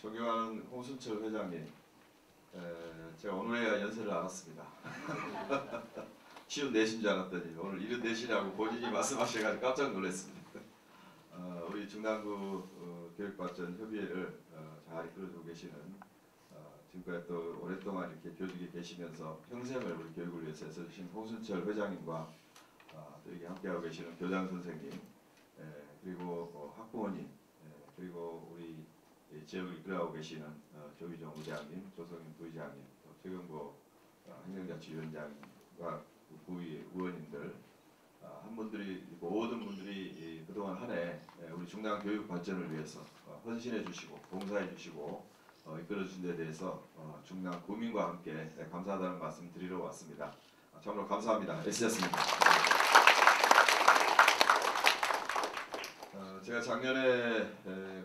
존경하는 홍순철 회장님, 제가 오늘에야 연세를 알았습니다. 쉬운 내신 줄 알았더니 오늘 74시라고 본인이 말씀하셔가지고 깜짝 놀랐습니다. 우리 중랑구 교육발전협의회를 잘 이끌어주고 계시는 지금까지 또 오랫동안 이렇게 교직에 계시면서 평생을 우리 교육을 위해서 애써주신 홍순철 회장님과 또 여기 함께하고 계시는 교장 선생님, 그리고 학부모님, 그리고 우리 지역을 이끌어가고 계시는 조희정 의장님, 조성인 부의장님, 또 최경보 행정자치위원장과 부의 의원님들 한 분들이 모든 분들이 그동안 한 해 우리 중남 교육 발전을 위해서 헌신해 주시고 봉사해 주시고 이끌어 주신 데 대해서 중남 구민과 함께 감사하다는 말씀 드리러 왔습니다. 참으로 감사합니다. 애쓰셨습니다. 제가 작년에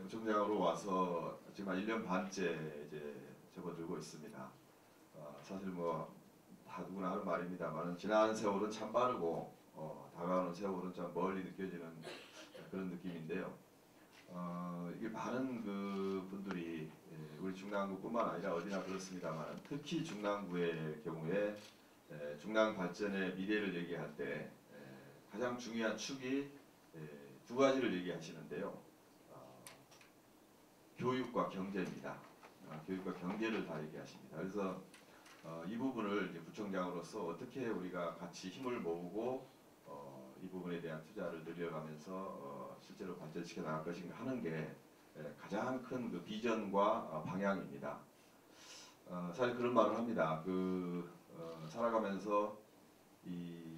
구청장으로 와서 지금 한 1년 반째 이제 접어들고 있습니다. 사실 뭐 다 누구나 하는 말입니다만 지나는 세월은 참 빠르고 다가오는 세월은 참 멀리 느껴지는 그런 느낌인데요. 이게 많은 그 분들이 우리 중랑구뿐만 아니라 어디나 그렇습니다만 특히 중랑구의 경우에 중랑 발전의 미래를 얘기할 때 가장 중요한 축이 두 가지를 얘기하시는데요. 교육과 경제입니다. 교육과 경제를 다 얘기하십니다. 그래서 이 부분을 이제 구청장으로서 어떻게 우리가 같이 힘을 모으고 이 부분에 대한 투자를 늘려가면서 실제로 발전시켜 나갈 것인가 하는 게 가장 큰 그 비전과 방향입니다. 사실 그런 말을 합니다. 살아가면서 이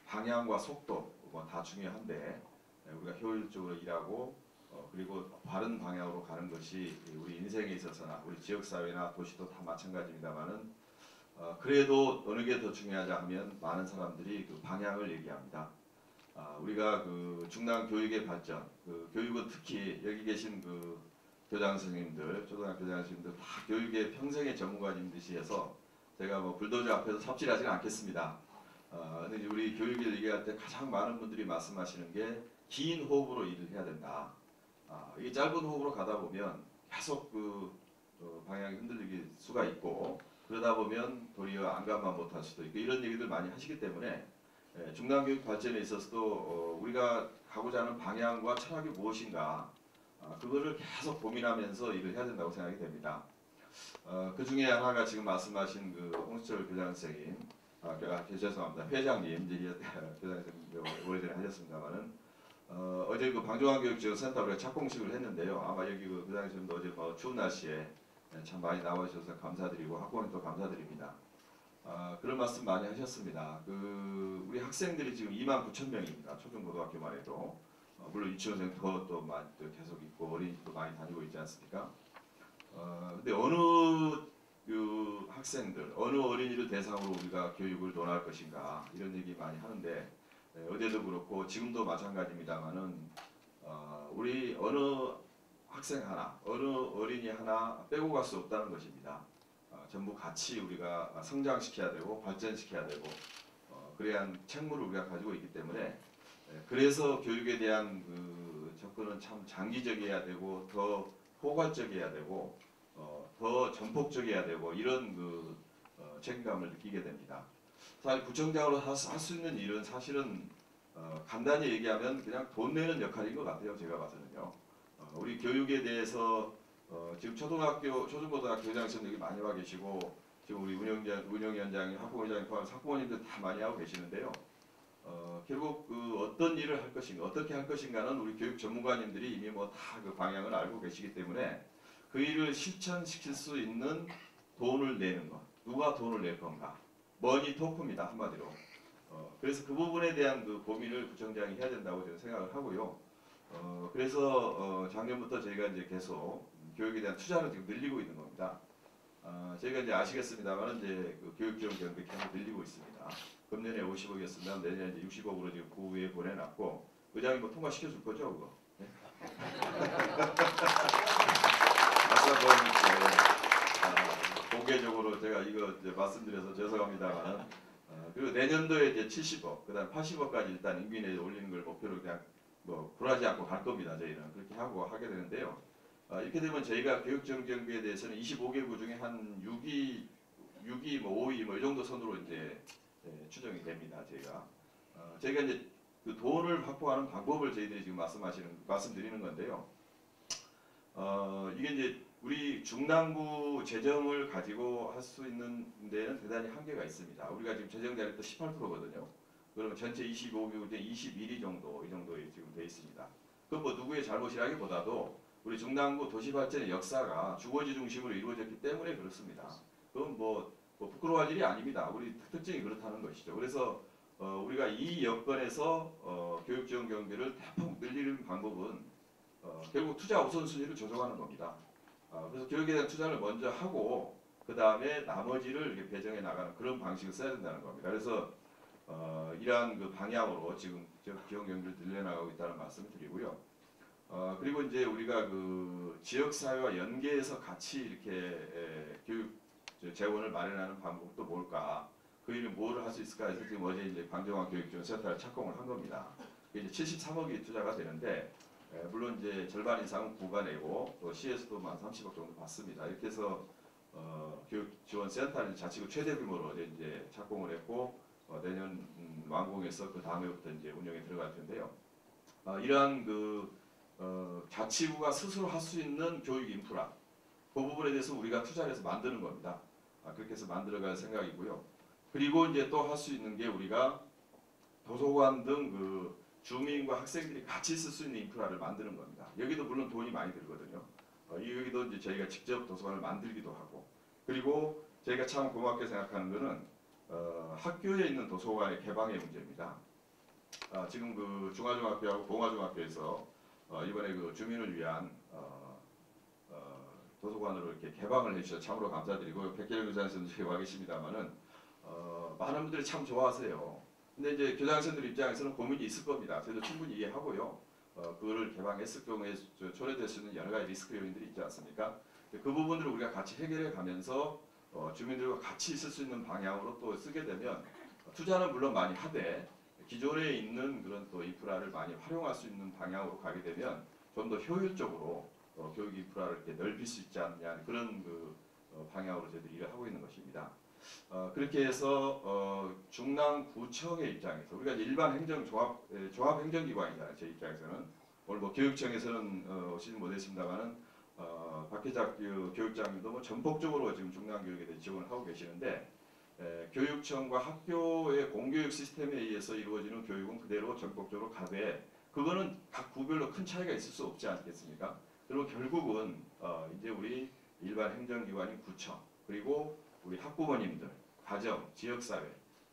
방향과 속도 뭐 다 중요한데 우리가 효율적으로 일하고 그리고 바른 방향으로 가는 것이 우리 인생에 있어서나 우리 지역사회나 도시도 다 마찬가지입니다만은 그래도 어느 게 더 중요하냐 하면 많은 사람들이 그 방향을 얘기합니다. 우리가 그 중남 교육의 발전, 그 교육은 특히 여기 계신 그 교장 선생님들, 초등학교 교장 선생님들 다 교육의 평생의 전문가님 듯이해서 제가 뭐 불도저 앞에서 삽질하지는 않겠습니다. 근데 이제 우리 교육을 얘기할 때 가장 많은 분들이 말씀하시는 게 긴 호흡으로 일을 해야 된다. 이게 짧은 호흡으로 가다 보면 계속 그 방향이 흔들릴 수가 있고 그러다 보면 도리어 안감만 못할 수도 있고 이런 얘기들 많이 하시기 때문에 중남교육 발전에 있어서도 우리가 가고자 하는 방향과 철학이 무엇인가 그거를 계속 고민하면서 일을 해야 된다고 생각이 됩니다. 그 중에 하나가 지금 말씀하신 그 홍수철 교장 선생님, 죄송합니다. 회장님 이제 교장 선생님 오래전에 하셨습니다만은 어제 그 방종환교육지원센터 우리가 착공식을 했는데요. 아마 여기 그 교장 선생님도 어제 뭐 추운 날씨에 참 많이 나와주셔서 감사드리고 학부모님도 감사드립니다. 그런 말씀 많이 하셨습니다. 우리 학생들이 지금 29,000명입니다. 초중고등학교만 해도 물론 유치원생 또 많이 또 계속 있고 어린이집도 많이 다니고 있지 않습니까? 근데 어느 그 학생들, 어느 어린이를 대상으로 우리가 교육을 논할 것인가 이런 얘기 많이 하는데 어제도 그렇고 지금도 마찬가지입니다만은 우리 어느 학생 하나, 어느 어린이 하나 빼고 갈 수 없다는 것입니다. 전부 같이 우리가 성장시켜야 되고 발전시켜야 되고 그래야 한 책무를 우리가 가지고 있기 때문에 그래서 교육에 대한 그 접근은 참 장기적이어야 되고 더 포괄적이어야 되고 더 전폭적이어야 되고 이런 그 책임감을 느끼게 됩니다. 사실 구청장으로 할 수 있는 일은 사실은 간단히 얘기하면 그냥 돈 내는 역할인 것 같아요. 제가 봐서는요. 우리 교육에 대해서 지금 초등학교, 초중고등학교 교장선생님이 많이 와 계시고 지금 우리 운영위원장님, 학부모위원장님 포함해서 학부모님들 다 많이 하고 계시는데요. 결국 그 어떤 일을 할 것인가, 어떻게 할 것인가는 우리 교육 전문가님들이 이미 뭐 다 그 방향을 알고 계시기 때문에 그 일을 실천시킬 수 있는 돈을 내는 것, 누가 돈을 낼 건가, 머니 토크입니다 한마디로. 그래서 그 부분에 대한 그 고민을 구청장이 해야 된다고 저는 생각을 하고요. 그래서 작년부터 저희가 이제 계속 교육에 대한 투자를 지금 늘리고 있는 겁니다. 저희가 이제 아시겠습니다만 이제 그 교육지원 경비 계속 늘리고 있습니다. 금년에 50억이었으면 내년에 이제 60억으로 지금 구에 보내놨고 의장님 뭐 통과시켜 줄 거죠 그거? 네? 공개적으로 제가 이거 이제 말씀드려서 죄송합니다만 그리고 내년도에 이제 70억, 그다음 80억까지 일단 인근에 올리는 걸 목표로 그냥 뭐 굴하지 않고 갈 겁니다. 저희는 그렇게 하게 되는데요. 이렇게 되면 저희가 교육지원경비에 대해서는 25개구 중에 한 6위, 뭐 5위 뭐 이 정도 선으로 이제 추정이 됩니다. 저희가 이제 그 돈을 확보하는 방법을 저희들이 지금 말씀드리는 건데요. 이게 이제 우리 중랑구 재정을 가지고 할 수 있는 데는 대단히 한계가 있습니다. 우리가 지금 재정 자립도 18%거든요. 그러면 전체 25개 중에 21위 정도 이 정도에 지금 돼 있습니다. 그건 뭐 누구의 잘못이라기보다도 우리 중랑구 도시발전의 역사가 주거지 중심으로 이루어졌기 때문에 그렇습니다. 그건 뭐 부끄러워할 일이 아닙니다. 우리 특징이 그렇다는 것이죠. 그래서 우리가 이 여건에서 교육지원 경비를 대폭 늘리는 방법은 결국 투자 우선순위를 조정하는 겁니다. 그래서 교육에 대한 투자를 먼저 하고 그 다음에 나머지를 이렇게 배정해 나가는 그런 방식을 써야 된다는 겁니다. 그래서 이러한 그 방향으로 지금 지원 경비를 늘려나가고 있다는 말씀을 드리고요. 그리고 이제 우리가 그 지역 사회와 연계해서 같이 이렇게 교육 재원을 마련하는 방법도 뭘까? 그 일을 뭐를 할 수 있을까 해서 지금 어제 이제 강정화 교육지원센터를 착공을 한 겁니다. 이제 73억이 투자가 되는데 물론 이제 절반 이상은 구가 내고 또 시에서도 한 30억 정도 받습니다. 이렇게 해서 교육지원센터는 자치구 최대 규모로 이제 착공을 했고 내년 완공해서 그 다음에부터 이제 운영에 들어갈 텐데요. 이러한 그 자치구가 스스로 할 수 있는 교육 인프라 그 부분에 대해서 우리가 투자를 해서 만드는 겁니다. 그렇게 해서 만들어갈 생각이고요. 그리고 이제 또 할 수 있는 게 우리가 도서관 등 그 주민과 학생들이 같이 쓸 수 있는 인프라를 만드는 겁니다. 여기도 물론 돈이 많이 들거든요. 여기도 이제 저희가 직접 도서관을 만들기도 하고 그리고 저희가 참 고맙게 생각하는 거는 학교에 있는 도서관의 개방의 문제입니다. 지금 그 중화중학교하고 봉화중학교에서 이번에 그 주민을 위한 도서관으로 이렇게 개방을 해주셔서 참으로 감사드리고 백계령 교장선생님도 저기 와 계십니다만은 많은 분들이 참 좋아하세요. 근데 이제 교장선생들 입장에서는 고민이 있을 겁니다. 저희도 충분히 이해하고요. 그거를 개방했을 경우에 초래될 수 있는 여러 가지 리스크 요인들이 있지 않습니까? 그 부분들을 우리가 같이 해결해 가면서 주민들과 같이 있을 수 있는 방향으로 또 쓰게 되면 투자는 물론 많이 하되 기존에 있는 그런 또 인프라를 많이 활용할 수 있는 방향으로 가게 되면 좀 더 효율적으로 교육 인프라를 이렇게 넓힐 수 있지 않냐 그런 그 방향으로 저희들이 일을 하고 있는 것입니다. 그렇게 해서 중랑구청의 입장에서 우리가 일반 행정 조합 행정기관이잖아요. 제 입장에서는 오늘 뭐 교육청에서는 오시지 못했습니다만은 박혜작 교육장님도 뭐 전폭적으로 지금 중랑교육에 대해 지원을 하고 계시는데 교육청과 학교의 공교육 시스템에 의해서 이루어지는 교육은 그대로 전폭적으로 가되 그거는 각 구별로 큰 차이가 있을 수 없지 않겠습니까? 그리고 결국은 이제 우리 일반 행정기관인 구청 그리고 우리 학부모님들, 가정, 지역사회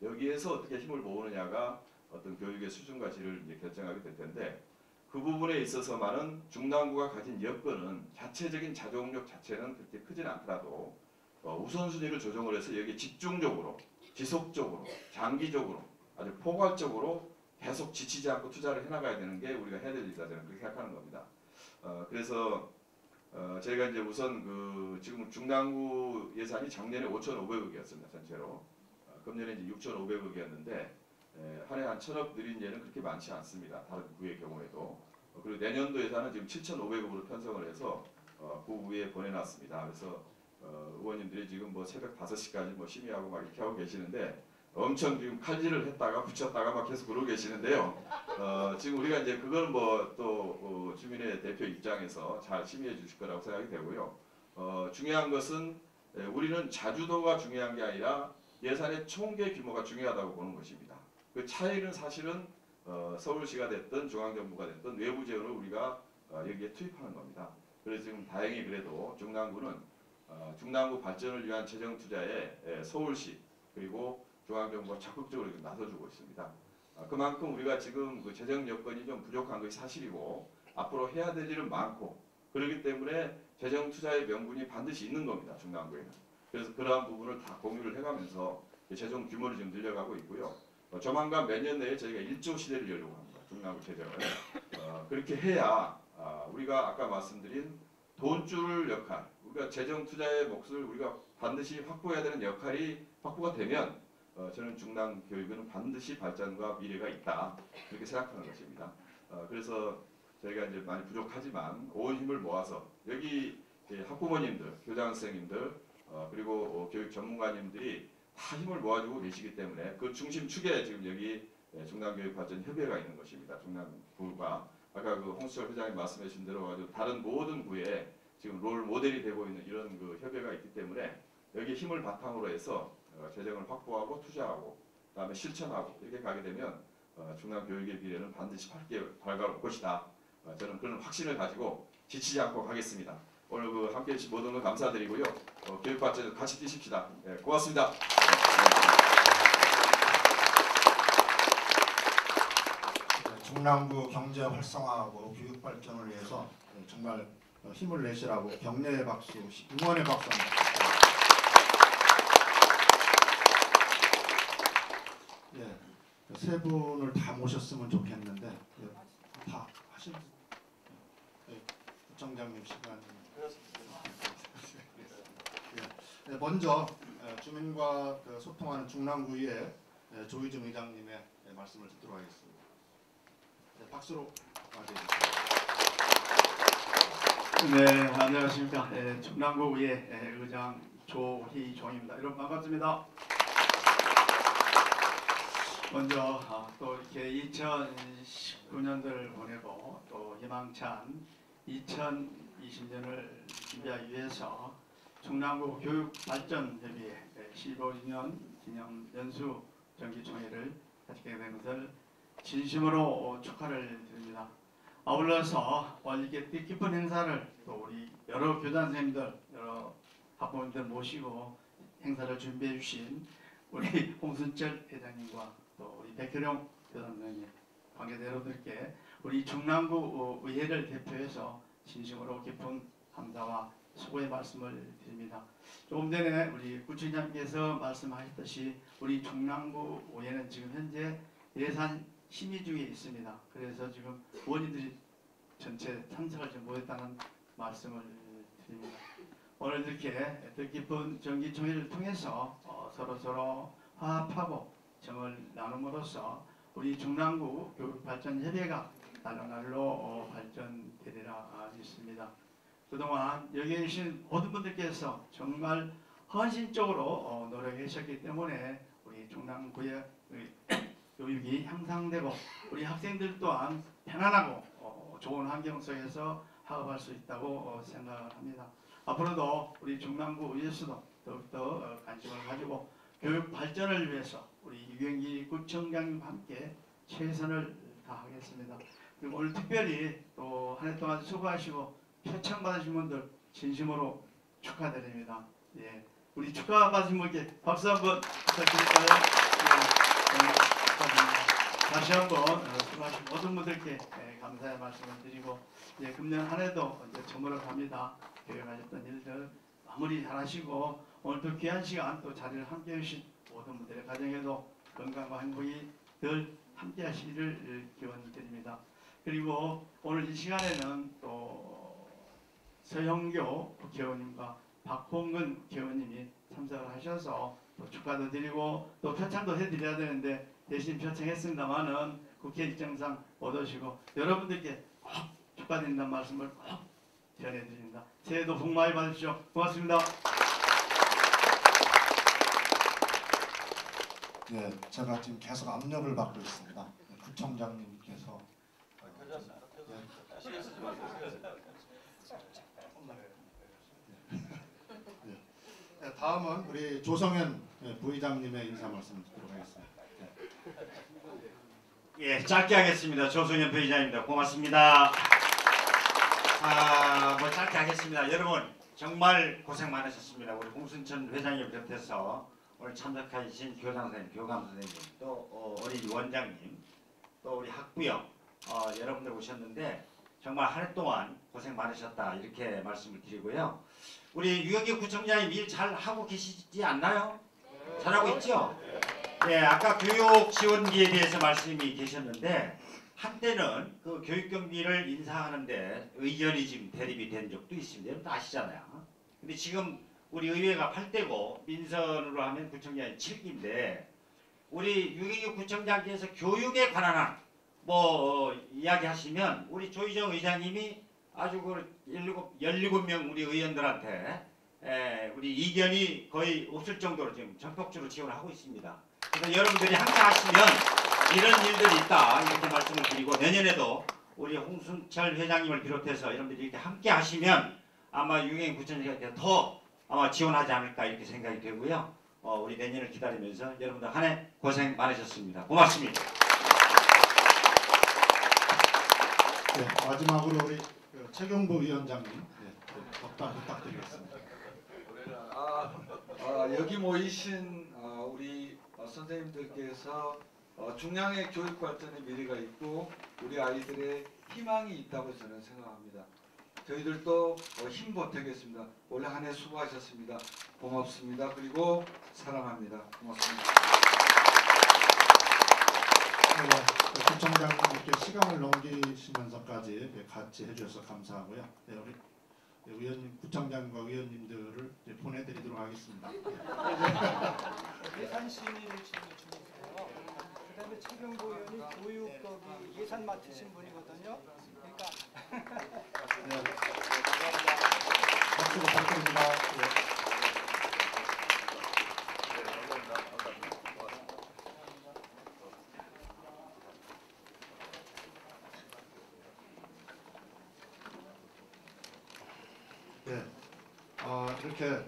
여기에서 어떻게 힘을 모으느냐가 어떤 교육의 수준과 질을 이제 결정하게 될 텐데 그 부분에 있어서만은 중랑구가 가진 여건은 자체적인 자족력 자체는 그렇게 크진 않더라도 우선순위를 조정을 해서 여기 집중적으로, 지속적으로, 장기적으로 아주 포괄적으로 계속 지치지 않고 투자를 해나가야 되는 게 우리가 해야 될 일이다 저는 그렇게 생각하는 겁니다. 그래서 저희가 이제 우선 그 지금 중랑구 예산이 작년에 5,500억이었습니다 전체로. 금년에 이제 6,500억이었는데 한 해 한 1,000억 늘린 예는 그렇게 많지 않습니다. 다른 구의 경우에도. 그리고 내년도 예산은 지금 7,500억으로 편성을 해서 구의회에 보내놨습니다. 그래서 의원님들이 지금 뭐 새벽 5시까지 뭐 심의하고 막 이렇게 하고 계시는데 엄청 지금 칼질을 했다가 붙였다가 막 계속 그러고 계시는데요. 지금 우리가 이제 그걸 뭐 또 주민의 대표 입장에서 잘 심의해 주실 거라고 생각이 되고요. 중요한 것은 우리는 자주도가 중요한 게 아니라 예산의 총계 규모가 중요하다고 보는 것입니다. 그 차이는 사실은 서울시가 됐든 중앙정부가 됐든 외부 재원을 우리가 여기에 투입하는 겁니다. 그래서 지금 다행히 그래도 중랑구는 중랑구 발전을 위한 재정 투자에 서울시 그리고 중앙정부가 적극적으로 나서주고 있습니다. 그만큼 우리가 지금 그 재정 여건이 좀 부족한 것이 사실이고 앞으로 해야 될 일은 많고 그렇기 때문에 재정 투자의 명분이 반드시 있는 겁니다. 중랑구에는. 그래서 그러한 부분을 다 공유를 해가면서 재정 규모를 지금 늘려가고 있고요. 조만간 몇 년 내에 저희가 1조 시대를 열려고 합니다. 중랑구 재정을. 그렇게 해야 우리가 아까 말씀드린 돈줄 역할, 우리가 재정 투자의 몫을 우리가 반드시 확보해야 되는 역할이 확보가 되면 저는 중랑 교육은 반드시 발전과 미래가 있다 그렇게 생각하는 것입니다. 그래서 저희가 이제 많이 부족하지만 온 힘을 모아서 여기 학부모님들, 교장 선생님들 그리고 교육 전문가님들이 다 힘을 모아주고 계시기 때문에 그 중심축에 지금 여기 중랑교육발전협의회가 있는 것입니다. 중랑구가 아까 그 홍수철 회장님 말씀하신 대로 아주 다른 모든 구에 지금 롤 모델이 되고 있는 이런 그 협의회가 있기 때문에 여기 힘을 바탕으로 해서 재정을 확보하고 투자하고 그다음에 실천하고 이렇게 가게 되면 중남 교육의 비례는 반드시 밝게 밝아올 것이다. 저는 그런 확신을 가지고 지치지 않고 가겠습니다. 오늘 그 함께해 주신 모든 분 감사드리고요. 교육 발전에 같이 뛰십시다. 네, 고맙습니다. 중남구 경제 활성화하고 교육 발전을 위해서 정말 힘을 내시라고 격려의 박수, 응원의 박수 한번. 예, 세 분을 다 모셨으면 좋겠는데 다 하신 부총장님 시간. 예, 먼저 주민과 소통하는 중남구의 조희정 의장님의 말씀을 듣도록 하겠습니다. 네, 박수로 맞이해 주십시오. 네, 안녕하십니까. 중남구의 의장 조희종입니다. 여러분 반갑습니다. 먼저 또 이렇게 2019년도를 보내고 또 희망찬 2020년을 준비하기 위해서 중남구 교육발전협의회 15주년 기념 연수 정기총회를 가지게 된 것을 진심으로 축하를 드립니다. 아울러서 이렇게 뜻깊은 행사를 또 우리 여러 교장 선생님들, 여러 학부모님들 모시고 행사를 준비해 주신 우리 홍순철 회장님과 또 우리 백효룡 교장 선생님, 관계자 여러분들께 우리 중남구 의회를 대표해서 진심으로 깊은 감사와 수고의 말씀을 드립니다. 조금 전에 우리 구청장님께서 말씀하셨듯이 우리 중남구 의회는 지금 현재 예산 심의 중에 있습니다. 그래서 지금 의원님들이 전체 참석을 좀 못했다는 말씀을 드립니다. 오늘 이렇게 뜻깊은 정기총회를 통해서 서로 화합하고 정을 나눔으로써 우리 중남구 교육발전협의회가 날로 발전되리라 믿습니다. 그동안 여기 계신 모든 분들께서 정말 헌신적으로 노력하셨기 때문에 우리 중남구의 교육이 향상되고 우리 학생들 또한 편안하고 좋은 환경 속에서 학업할 수 있다고 생각을 합니다. 앞으로도 우리 중남구 의회에서도 더욱더 관심을 가지고 교육 발전을 위해서 우리 유경기 구청장님과 함께 최선을 다하겠습니다. 그리고 오늘 특별히 또 한 해 동안 수고하시고 표창 받으신 분들 진심으로 축하드립니다. 예, 우리 축하 받으신 분께 박수 한번 부탁드릴까요? 예, 축하드립니다. 다시 한번 수고하신 모든 분들께 감사의 말씀을 드리고 금년 한 해도 이제 저물어 갑니다. 계획하셨던 일들 마무리 잘하시고 오늘도 귀한 시간 또 자리를 함께해 주신 모든 분들의 가정에도 건강과 행복이 늘 함께 하시기를 기원드립니다. 그리고 오늘 이 시간에는 또 서영교 국회의원님과 박홍근 국회의원님이 참석을 하셔서 또 축하도 드리고 또 표창도 해드려야 되는데 대신 표창했습니다만은 국회 일정상 못 오시고 여러분들께 꼭 축하드린다는 말씀을 꼭 전해드립니다. 새해도 복 많이 받으십시오. 고맙습니다. 네, 제가 지금 계속 압력을 받고 있습니다. 구청장님께서 네, 다음은 우리 조성현 부의장님의 인사 말씀 듣도록 하겠습니다. 예, 짧게 하겠습니다. 조성현 부의장입니다. 고맙습니다. 뭐 짧게 하겠습니다. 여러분 정말 고생 많으셨습니다. 우리 홍순천 회장님 비롯해서 오늘 참석하신 교장 선생님, 교감 선생님, 또 어린이 원장님, 또 우리 학부형 여러분들 오셨는데 정말 한 해 동안 고생 많으셨다 이렇게 말씀을 드리고요. 우리 유경기 구청장님 일 잘 하고 계시지 않나요? 잘하고 있죠? 네, 아까 교육 지원비에 대해서 말씀이 계셨는데 한때는 그 교육 경비를 인상하는데 의견이 지금 대립이 된 적도 있습니다. 여러분 아시잖아요. 근데 지금 우리 의회가 8대고 민선으로 하면 구청장이 7기인데 우리 유경기 구청장께서 교육에 관한 한 이야기하시면 우리 조희정 의장님이 아주 그 17명 우리 의원들한테 우리 이견이 거의 없을 정도로 지금 전폭주로 지원을 하고 있습니다. 그래서 여러분들이 함께 하시면 이런 일들이 있다 이렇게 말씀을 드리고 내년에도 우리 홍순철 회장님을 비롯해서 여러분들이 이렇게 함께 하시면 아마 유경구청장께 더 아마 지원하지 않을까 이렇게 생각이 되고요. 우리 내년을 기다리면서 여러분들 한 해 고생 많으셨습니다. 고맙습니다. 네, 마지막으로 우리 최경부 위원장님 답변 부탁드리겠습니다. 여기 모이신 우리 선생님들께서 중량의 교육 발전의 미래가 있고 우리 아이들의 희망이 있다고 저는 생각합니다. 저희들도 힘 보태겠습니다. 올해 한 해 수고하셨습니다. 고맙습니다. 그리고 사랑합니다. 고맙습니다. 구청장님께 시간을 넘기시면서까지 같이 해주셔서 감사하고요. 네, 우리 의원님, 구청장과 의원님들을 이제 보내드리도록 하겠습니다. 예산 심의를 지금 중이세요. 그다음에 최경부 의원이 교육 거기 예산 맡으신 분이거든요. 그러니까 네. 박수 부탁드립니다. 네. 이렇게